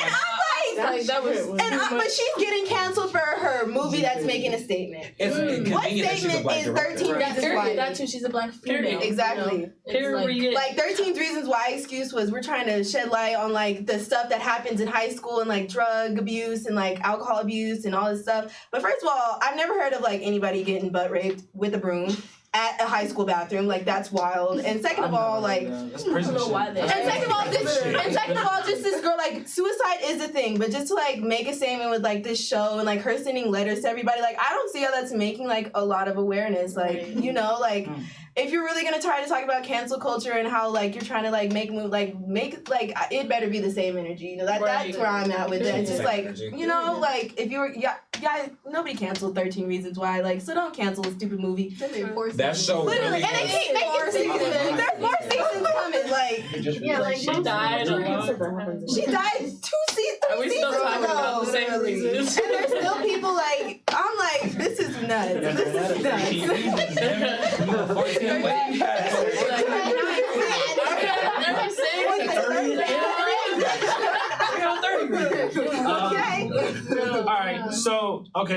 And I'm like, that was, but she's getting canceled for her movie that's making a statement. What statement is 13 Reasons Why? That too, she's a black female. Exactly. Like 13 Reasons Why excuse was we're trying to shed light on like the stuff that happens in high school and like drug abuse and like alcohol abuse and all this stuff. But first of all, I've never heard of like anybody getting butt raped with a broom at a high school bathroom. Like that's wild. And second of all, like second of all, just this girl, like suicide is a thing, but just to like make a statement with like this show and like her sending letters to everybody, like I don't see how that's making like a lot of awareness. Like, you know, like if you're really gonna try to talk about cancel culture and how like you're trying to like make it better be the same energy. You know, that's where I'm at with it. It's just like, you know, like if you were nobody canceled 13 Reasons Why, like so don't cancel a stupid movie. That show literally, and they keep making seasons. There's more seasons coming. Like yeah, like she died. She died 2 seasons. Are we still talking about the same reasons? And there's still people like I'm like this is nuts. This is nuts.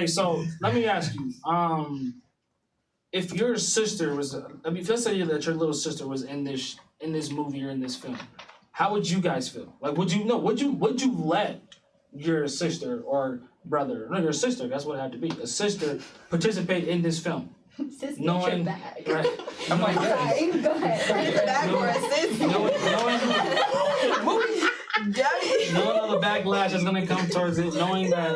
So let me ask you, if your sister was, let's say that your little sister was in this movie or in this film, how would you guys feel? Like, would you let your sister or brother, no, your sister, that's what it had to be, a sister, participate in this film? Sis, knowing, get your bag. right? I'm like, go ahead. Your bag or a sis. Knowing all the backlash that's gonna come towards it, knowing that,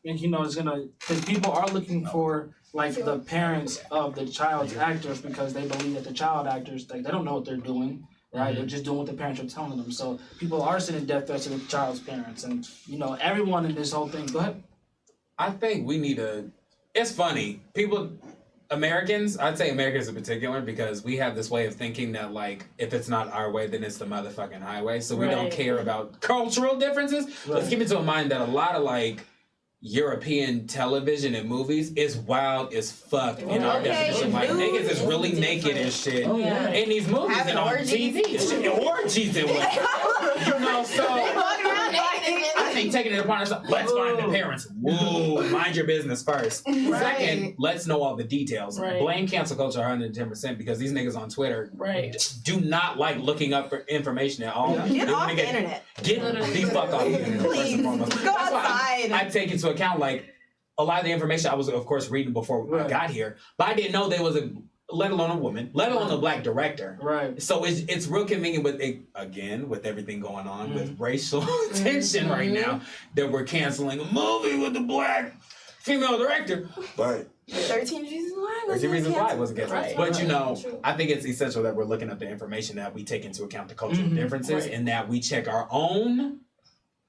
you know, it's gonna, because people are looking for like the parents of the child's actors because they believe that the child actors, like they don't know what they're doing, right? They're just doing what the parents are telling them. So people are sending death threats to the child's parents, and you know, everyone in this whole thing. Go ahead. I think we need to. It's funny, Americans, I'd say Americans in particular, because we have this way of thinking that, like, if it's not our way, then it's the motherfucking highway. So we don't care about cultural differences. Right. Let's keep it in mind that a lot of, like, European television and movies is wild as fuck in our definition. Like, niggas is really naked and shit in these movies and on TV and shit. Orgies and what. You know, so... I think taking it upon ourselves, let's find the parents. Whoa, mind your business first. Second, let's know all the details. Blame cancel culture 110% because these niggas on Twitter do not like looking up for information at all. Get off the internet. Get the fuck off the internet. Please, go outside. I take into account, like, a lot of the information I was, of course, reading before I got here, but I didn't know there was let alone a woman, let alone a black director. Right. So it's real convenient with with everything going on with racial tension right now, that we're canceling a movie with a black female director. But 13 Reasons Why wasn't canceled. But you know, I think it's essential that we're looking up the information, that we take into account the cultural differences, and that we check our own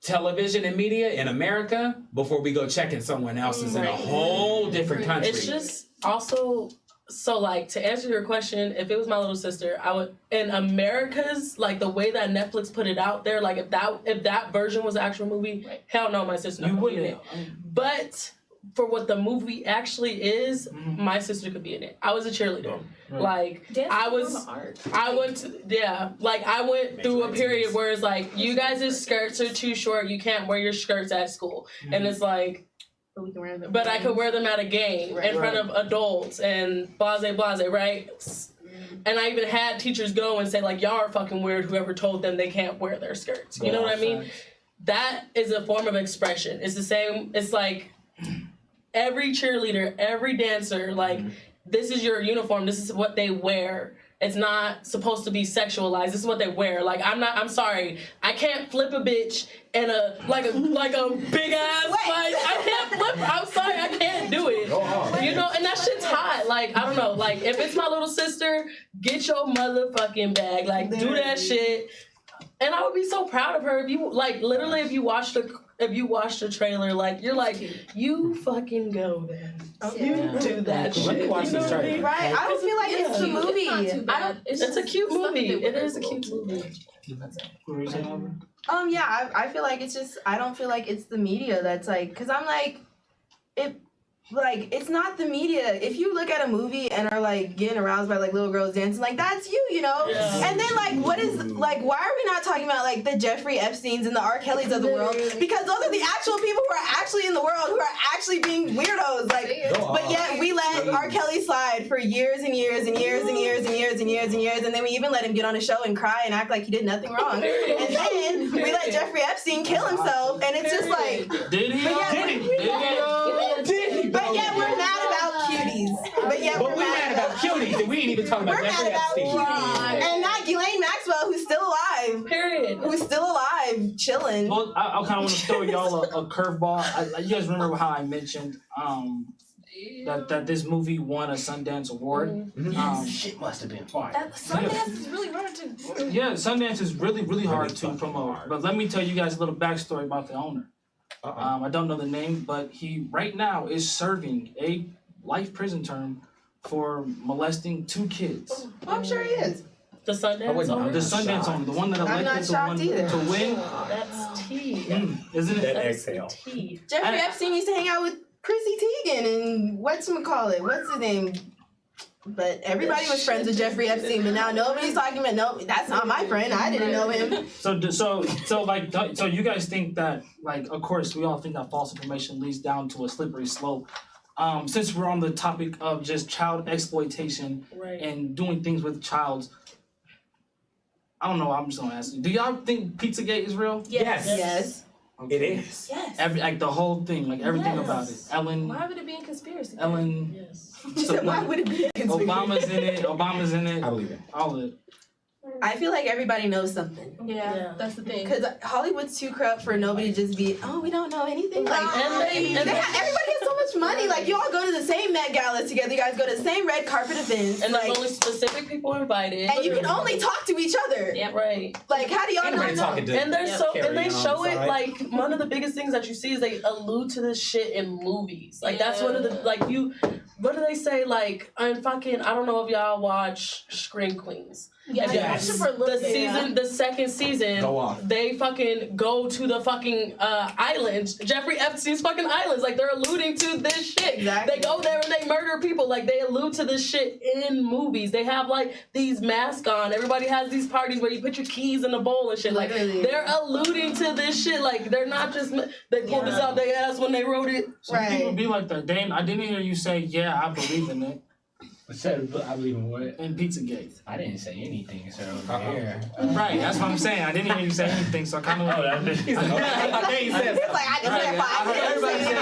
television and media in America before we go checking someone else's in a whole different country. It's just also... So, like, to answer your question, if it was my little sister, I would, in America's, like, the way that Netflix put it out there, like, if that version was an actual movie, hell no, my sister would be in it. But for what the movie actually is, my sister could be in it. I was a cheerleader. Like, I went through a period where it's like, you guys' skirts are too short, you can't wear your skirts at school. And it's like, but I could wear them at a game in front of adults and blase, right? And I even had teachers go and say, like, y'all are fucking weird, whoever told them they can't wear their skirts. You know what I mean? That is a form of expression. It's the same, it's like every cheerleader, every dancer, like, this is your uniform, this is what they wear. It's not supposed to be sexualized. This is what they wear. Like, I'm sorry. I can't flip a bitch in a big ass, like, I can't flip. I'm sorry, I can't do it. You know, and that shit's hot. Like, I don't know. Like, if it's my little sister, get your motherfucking bag. Like, do that shit. And I would be so proud of her if you, like, literally, if you watch the trailer, like, you're like, you fucking go then. You do that shit. Let me watch this trailer. Right? I don't feel like it's the movie. It's not too bad. It's a cute movie. It is a cute movie. Yeah, I feel like it's just, I don't feel like it's the media that's like, cause I'm like, it's not the media. If you look at a movie and are like getting aroused by like little girls dancing, like that's you know? Yeah. And then like, why are we not talking about like the Jeffrey Epsteins and the R. Kellys of the world? Because those are the actual people who are actually in the world, who are actually being weirdos. Like, but yet we let R. Kelly slide for years and years and years and years and years and years and years, and then we even let him get on a show and cry and act like he did nothing wrong. And then we let Jeffrey Epstein kill himself, and it's just like, did he? But yet we're mad about cuties. But we're mad about cuties, and we ain't even talking about Jeffrey Epstein. And not Ghislaine Maxwell, who's still alive. Period. Who's still alive, chilling. Well, I kind of want to throw y'all a curveball. You guys remember how I mentioned that this movie won a Sundance Award? Shit must have been fire. Sundance is really hard to. Yeah, Sundance is really hard to promote. But let me tell you guys a little backstory about the owner. I don't know the name, but he right now is serving a life prison term for molesting 2 kids. I'm sure he is. The Sundance owner? The Sundance owner, the one that elected to win. That's tea. Isn't it? That exhale. Jeffrey Epstein used to hang out with Chrissy Teigen and what's his name? But everybody was friends with Jeffrey Epstein, but now nobody's talking about, no, that's not my friend. I didn't know him. So you guys think that, like, of course, we all think that false information leads down to a slippery slope. Since we're on the topic of just child exploitation and doing things with childs, I don't know. I'm just gonna ask you: do y'all think Pizzagate is real? Yes. Okay. It is. Yes. The whole thing, like everything about it. Ellen. Why would it be a conspiracy? Ellen. Yes. So, why would it be a conspiracy? Obama's in it. I believe it. All of it. I feel like everybody knows something. Yeah. That's the thing. Because Hollywood's too corrupt for nobody to just be, we don't know anything. Like, everybody has so much money. Like, you all go to the same Met Galas together. You guys go to the same red carpet events. And there's only specific people invited. And you can only talk to each other. Yeah, right. Like, how do y'all not know? And they show it, like, one of the biggest things that you see is they allude to this shit in movies. Like, that's one of the, like, what do they say? Like, I don't know if y'all watch Scream Queens. Yes. The second season, they fucking go to the fucking islands, Jeffrey Epstein's fucking islands. Like, they're alluding to this shit. Exactly. They go there and they murder people. Like, they allude to this shit in movies. They have, like, these masks on. Everybody has these parties where you put your keys in a bowl and shit. Like, they're alluding to this shit. Like, they're not just, they pulled this out their ass when they wrote it. Some people be like that. Dane, I didn't hear you say, yeah, I believe in it. I believe in what? In Pizzagate. I didn't say anything, so here. Right, that's what I'm saying. I didn't hear you say anything, so I kind of like. I think he said something. Like, I just said five. I heard everybody say,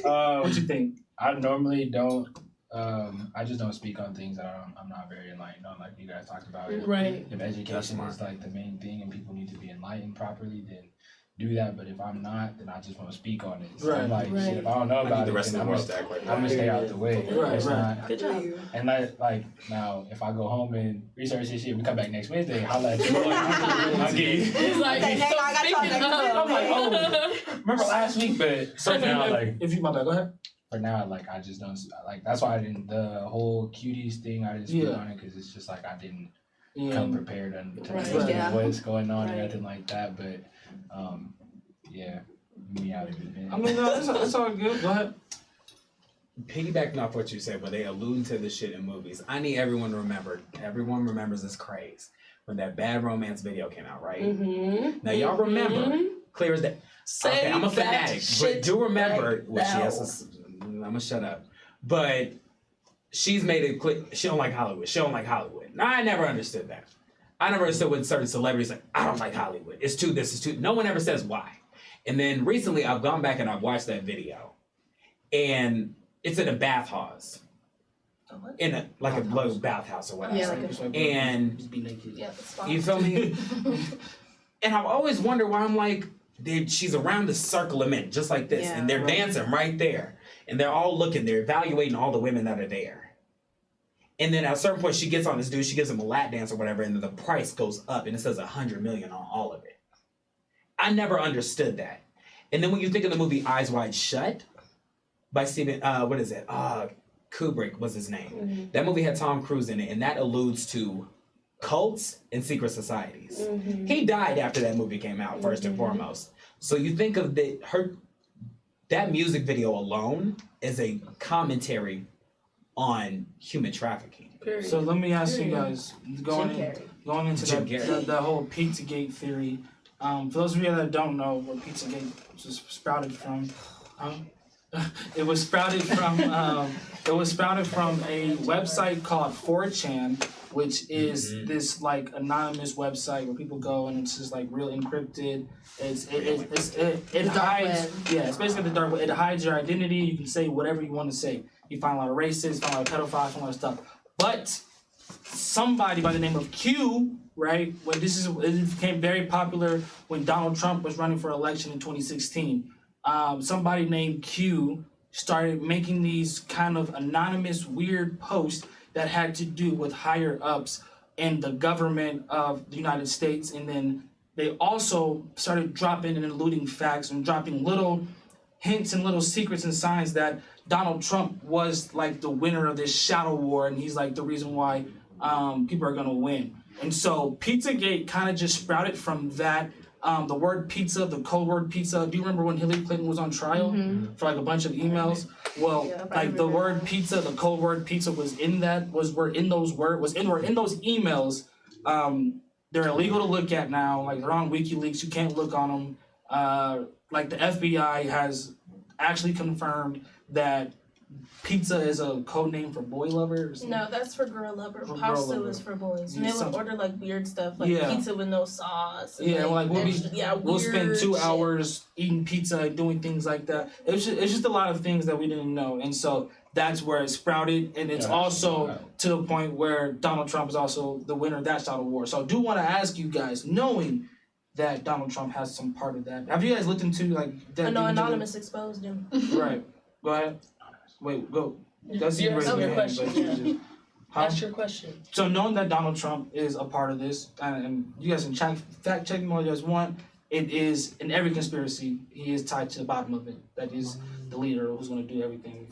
yeah. What you think? I normally don't. I just don't speak on things that I'm not very enlightened on, like you guys talked about. Right. If education is like the main thing and people need to be enlightened properly, then do that. But if I'm not, then I just won't speak on it. So I'm like, shit, if I don't know about it, then I'm gonna stay out the way. Right. Good job. And like now, if I go home and research this shit, we come back next Wednesday, holla at you. I'll get you. It's like, I'm like, oh, remember last week? But so now, like, if you my bad, go ahead. For now, like, I just don't, like, that's why I didn't, the whole cuties thing, I didn't speak on it, because it's just like I didn't come prepared to what's going on or nothing like that. But me out of it. I mean, no, it's all good. Go ahead. Piggybacking off what you said, where they allude to this shit in movies, I need everyone to remember. Everyone remembers this craze when that Bad Romance video came out, right? Mm-hmm. Now y'all remember, clear as day. Okay, I'm a fanatic, but do remember. Well, she has to, I'm gonna shut up. But she's made it clear she don't like Hollywood. She don't like Hollywood. Now I never understood that. I never understood when certain celebrities like, I don't like Hollywood. It's too this, it's too. No one ever says why. And then recently I've gone back and I've watched that video. And It's in a bathhouse. In a little bathhouse or whatever. Yeah, and just be naked. Yeah, you feel me? And I've always wondered why I'm like, she's around this circle of men, just like this, and they're dancing right there. And they're all looking, they're evaluating all the women that are there. And then at a certain point, she gets on this dude, she gives him a lap dance or whatever, and then the price goes up, and it says $100 million on all of it. I never understood that. And then when you think of the movie Eyes Wide Shut by Steven, what is it? Kubrick was his name. Mm-hmm. That movie had Tom Cruise in it, and that alludes to cults and secret societies. Mm-hmm. He died after that movie came out, first and foremost. So you think of that music video alone is a commentary on human trafficking. Period. So let me ask you guys, going into that whole Pizzagate theory. For those of you that don't know where Pizzagate was sprouted from, it was sprouted from a website called 4chan, which is this like anonymous website where people go and it's just like real encrypted. It hides, it's basically the dark web. It hides your identity. You can say whatever you want to say. You find a lot of racists, find a lot of pedophiles, find a lot of stuff. But somebody by the name of Q, right? It became very popular when Donald Trump was running for election in 2016. Somebody named Q started making these kind of anonymous, weird posts that had to do with higher ups in the government of the United States, and then they also started dropping and eluding facts and dropping little hints and little secrets and signs that Donald Trump was like the winner of this shadow war, and he's like the reason why people are gonna win. And so Pizzagate kind of just sprouted from that. The word pizza, the code word pizza. Do you remember when Hillary Clinton was on trial for like a bunch of emails? Well, like the word pizza, the code word pizza was in those emails. They're illegal to look at now. Like they're on WikiLeaks. You can't look on them. Like the FBI has actually confirmed that pizza is a code name for boy lovers. No, that's for girl lover. Pasta is for boys. And they would order like weird stuff, like pizza with no sauce. We'll spend 2 hours eating pizza and doing things like that. It's just a lot of things that we didn't know, and so that's where it sprouted. And it's also to the point where Donald Trump is also the winner of that shadow war. So I do want to ask you guys, knowing that Donald Trump has some part of that, have you guys looked into like that? No, Anonymous exposed him. Right. Go ahead. Wait, go. That's your question. Ask your question. So knowing that Donald Trump is a part of this, and you guys can fact check him all you guys want, it is in every conspiracy, he is tied to the bottom of it. That is the leader who's going to do everything.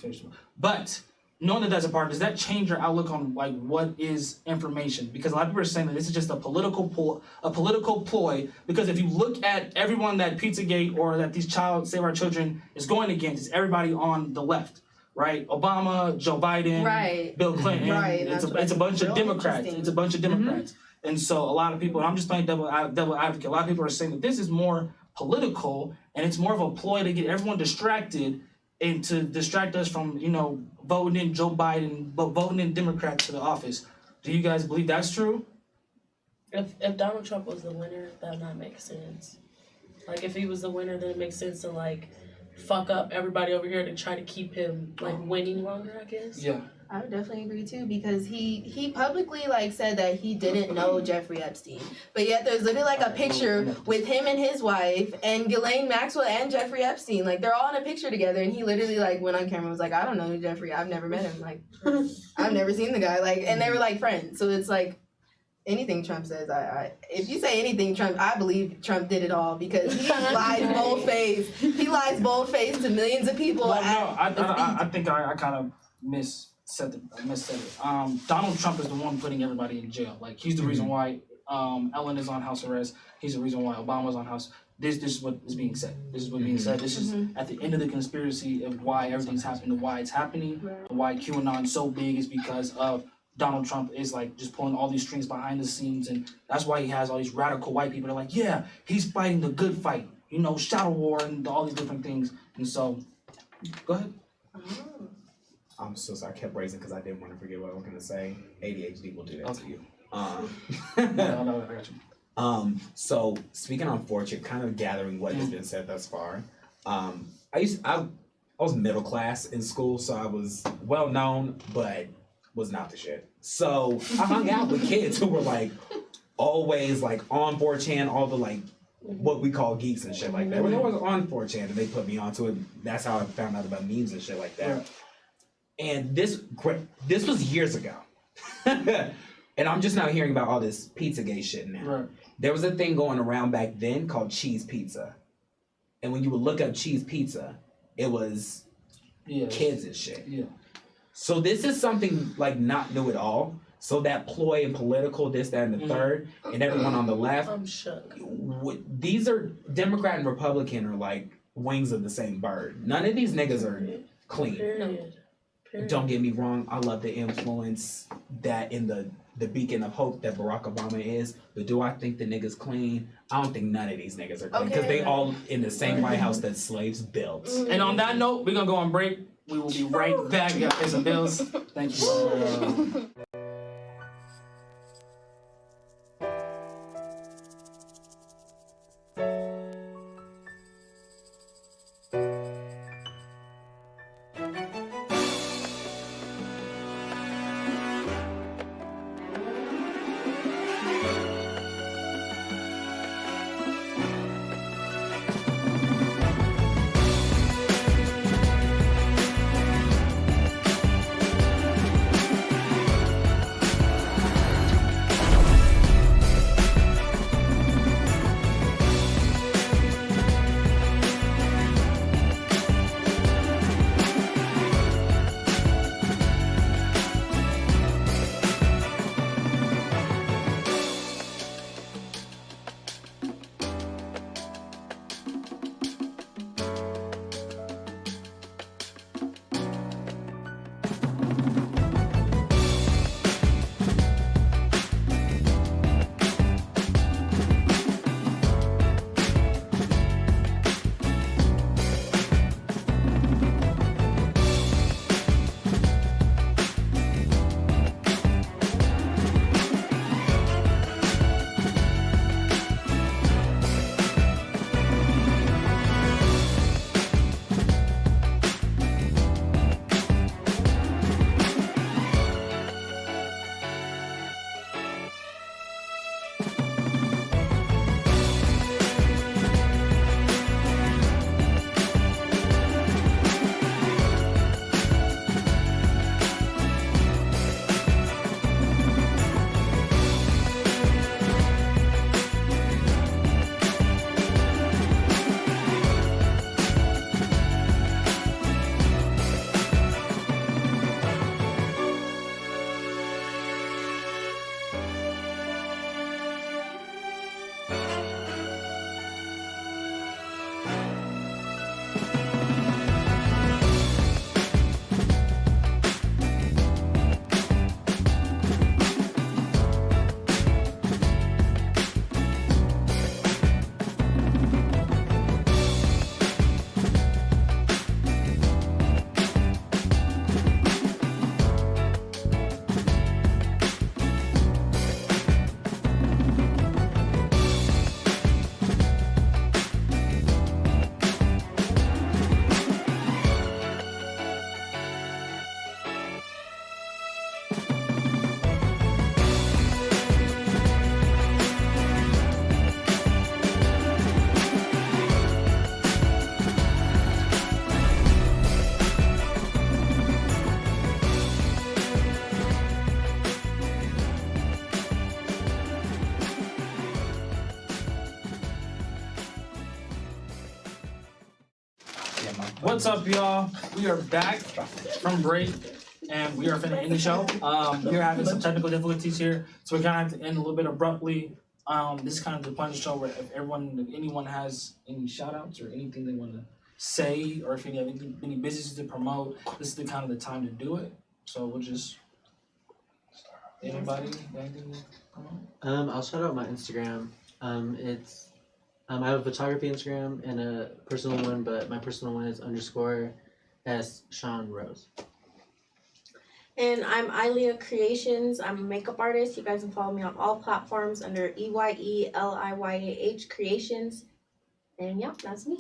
But knowing that that's a part, does that change your outlook on like what is information? Because a lot of people are saying that this is just a political ploy. Because if you look at everyone that Pizzagate or that these Save Our Children is going against, it's everybody on the left. Right, Obama, Joe Biden, Bill Clinton. Right, it's a bunch of Democrats. It's a bunch of Democrats, and so a lot of people. And I'm just playing devil advocate. A lot of people are saying that this is more political, and it's more of a ploy to get everyone distracted and to distract us from voting in Joe Biden, but voting in Democrats to the office. Do you guys believe that's true? If Donald Trump was the winner, that would not make sense. Like if he was the winner, then it makes sense to like fuck up everybody over here to try to keep him like winning longer, I guess. Yeah. I would definitely agree too, because he publicly like said that he didn't know Jeffrey Epstein, but yet there's literally like a picture with him and his wife and Ghislaine Maxwell and Jeffrey Epstein, like they're all in a picture together, and he literally like went on camera and was like, I don't know who Jeffrey, I've never met him, like I've never seen the guy, like, and they were like friends. So it's like anything Trump says, if you say anything Trump, I believe Trump did it all, because he lies bold-faced. He lies bold-faced to millions of people. Well, no, I think I kind of missaid it. Donald Trump is the one putting everybody in jail. Like he's the reason why Ellen is on house arrest. He's the reason why Obama's on house. This is what is being said. This is at the end of the conspiracy of why everything's happening, and why it's happening, and why QAnon's so big is because of Donald Trump is like just pulling all these strings behind the scenes, and that's why he has all these radical white people. They're like, yeah, he's fighting the good fight, shadow war and all these different things. And so, go ahead. I'm so sorry, I kept raising because I didn't want to forget what I was going to say. ADHD will do that to you. No, I got you. So speaking on Fortune, kind of gathering what has been said thus far. I I was middle class in school, so I was well known, but was not the shit. So I hung out with kids who were like always like on 4chan, all the like what we call geeks and shit like that. When I was on 4chan and they put me onto it, that's how I found out about memes and shit like that. And this was years ago. And I'm just now hearing about all this Pizzagate shit now. Right. There was a thing going around back then called cheese pizza. And when you would look up cheese pizza, it was kids and shit. Yeah. So this is something like not new at all. So that ploy and political, this, that, and the third, and everyone on the left. I'm shook. These are Democrat and Republican are like wings of the same bird. None of these niggas are clean. Period. Don't get me wrong. I love the influence that in the beacon of hope that Barack Obama is. But do I think the niggas clean? I don't think none of these niggas are clean because they all in the same White House that slaves built. And on that note, we're gonna go on break. We will be right back. We gotta pay some bills. Thank you. What's up, y'all? We are back from break, and we are finna end the show. We're having some technical difficulties here, so we're gonna have to end a little bit abruptly. This is kind of the point of the show where if anyone has any shout-outs or anything they want to say, or if you have any businesses to promote, this is the kind of the time to do it. So we'll just anybody anything to promote? I'll shout out my Instagram. It's I have a photography Instagram and a personal one, but my personal one is _S Sean Rose. And I'm Ilea Creations. I'm a makeup artist. You guys can follow me on all platforms under EYELIYAH Creations. And yeah, that's me.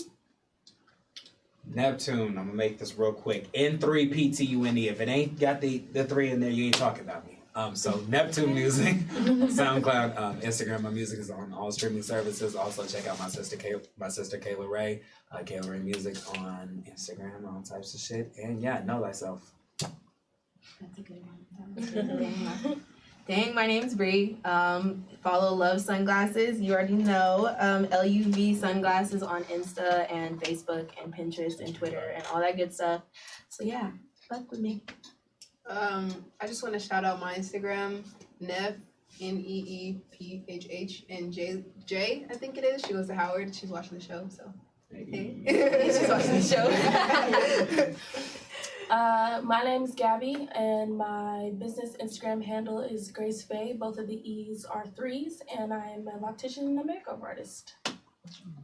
Neptune, I'm gonna make this real quick. N3PTUNE. If it ain't got the 3 in there, you ain't talking about me. So Neptune Music, SoundCloud, Instagram. My music is on all streaming services. Also check out my sister Kayla Ray, Kayla Ray Music on Instagram, all types of shit. And yeah, know thyself. That's a good one. Dang, my name's Bree. Follow Love Sunglasses. You already know. LUV Sunglasses on Insta and Facebook and Pinterest and Twitter and all that good stuff. So yeah, fuck with me. I just want to shout out my Instagram, Nev, NEEPHH, and J, I think it is. She goes to Howard. She's watching the show, so. Hey. She's watching the show. My name is Gabby, and my business Instagram handle is Grace Faye. Both of the E's are 3s, and I'm a loctician and a makeup artist.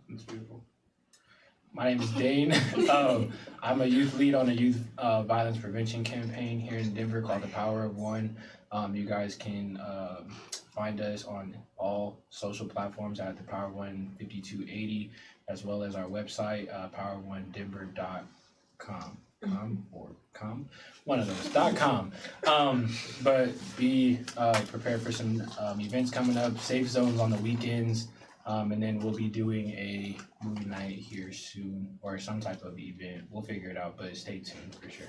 That's beautiful. My name is Dane. I'm a youth lead on a youth violence prevention campaign here in Denver called The Power of One. You guys can find us on all social platforms at The Power of One 5280, as well as our website, poweronedenver.com. One of those, .com. But be prepared for some events coming up, safe zones on the weekends, and then we'll be doing a movie night here soon, or some type of event. We'll figure it out, but stay tuned for sure.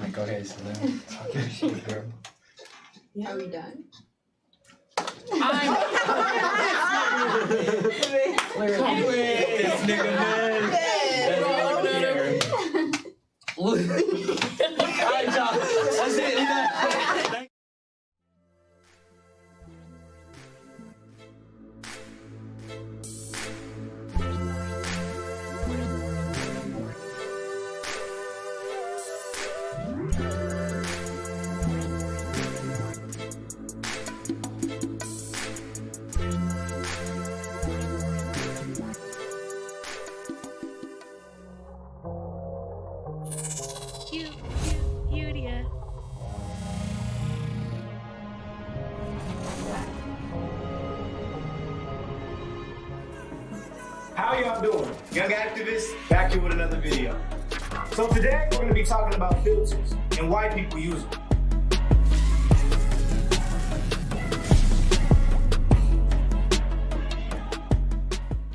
Like, go ahead, Selena. Talk your shit, girl. Are we done? This nigga, man. Alright, y'all. That's it. Youdia. How y'all doing? Young activists, back here with another video. So today we're going to be talking about filters and why people use them.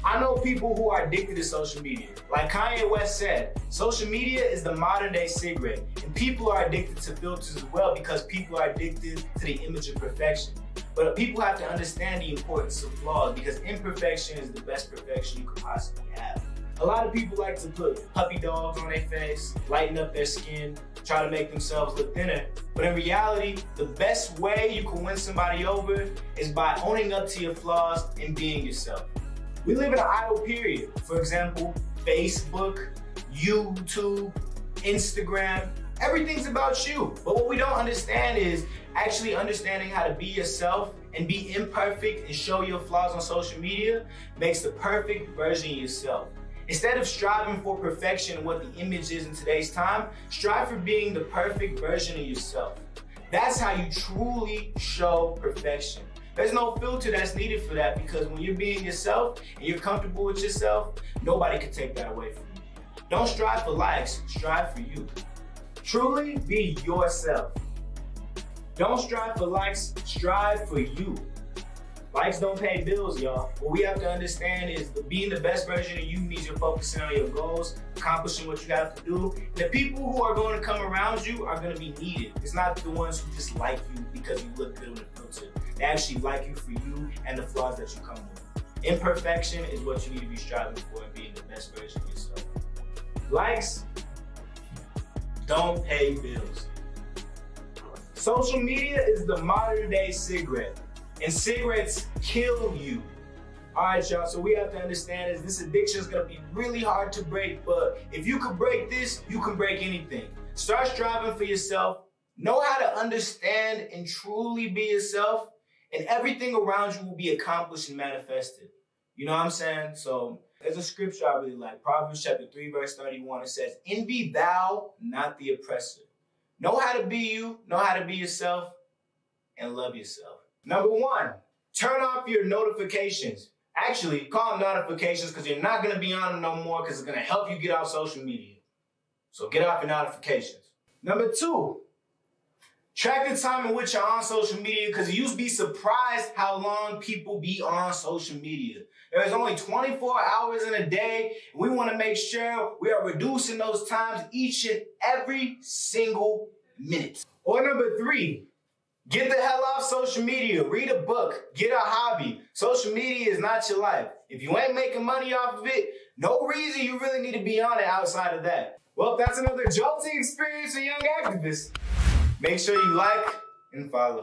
I know people who are addicted to social media. Like Kanye West said, social media is the modern day cigarette, and people are addicted to filters as well because people are addicted to the image of perfection. But people have to understand the importance of flaws because imperfection is the best perfection you could possibly have. A lot of people like to put puppy dogs on their face, lighten up their skin, try to make themselves look thinner. But in reality, the best way you can win somebody over is by owning up to your flaws and being yourself. We live in an idle period. For example, Facebook, YouTube, Instagram, everything's about you. But what we don't understand is actually understanding how to be yourself and be imperfect and show your flaws on social media makes the perfect version of yourself. Instead of striving for perfection and what the image is in today's time, strive for being the perfect version of yourself. That's how you truly show perfection. There's no filter that's needed for that because when you're being yourself and you're comfortable with yourself, nobody can take that away from you. Don't strive for likes, strive for you. Truly be yourself. Don't strive for likes, strive for you. Likes don't pay bills, y'all. What we have to understand is that being the best version of you means you're focusing on your goals, accomplishing what you have to do. And the people who are going to come around you are going to be needed. It's not the ones who just like you because you look good with a filter. They actually like you for you and the flaws that you come with. Imperfection is what you need to be striving for and being the best version of yourself. Likes don't pay bills. Social media is the modern day cigarette. And cigarettes kill you. All right, y'all, so we have to understand is this addiction is gonna be really hard to break, but if you can break this, you can break anything. Start striving for yourself, know how to understand and truly be yourself, and everything around you will be accomplished and manifested. You know what I'm saying? So there's a scripture I really like, Proverbs chapter 3, verse 31. It says, envy thou, not the oppressor. Know how to be you, know how to be yourself, and love yourself. Number one, turn off your notifications. Actually, call them notifications because you're not going to be on them no more because it's going to help you get off social media. So get off your notifications. Number 2, track the time in which you're on social media because you'd be surprised how long people be on social media. There's only 24 hours in a day, and we want to make sure we are reducing those times each and every single minute. Or number 3, get the hell off social media. Read a book. Get a hobby. Social media is not your life. If you ain't making money off of it, no reason you really need to be on it outside of that. Well, that's another jolting experience for young activists. Make sure you like and follow.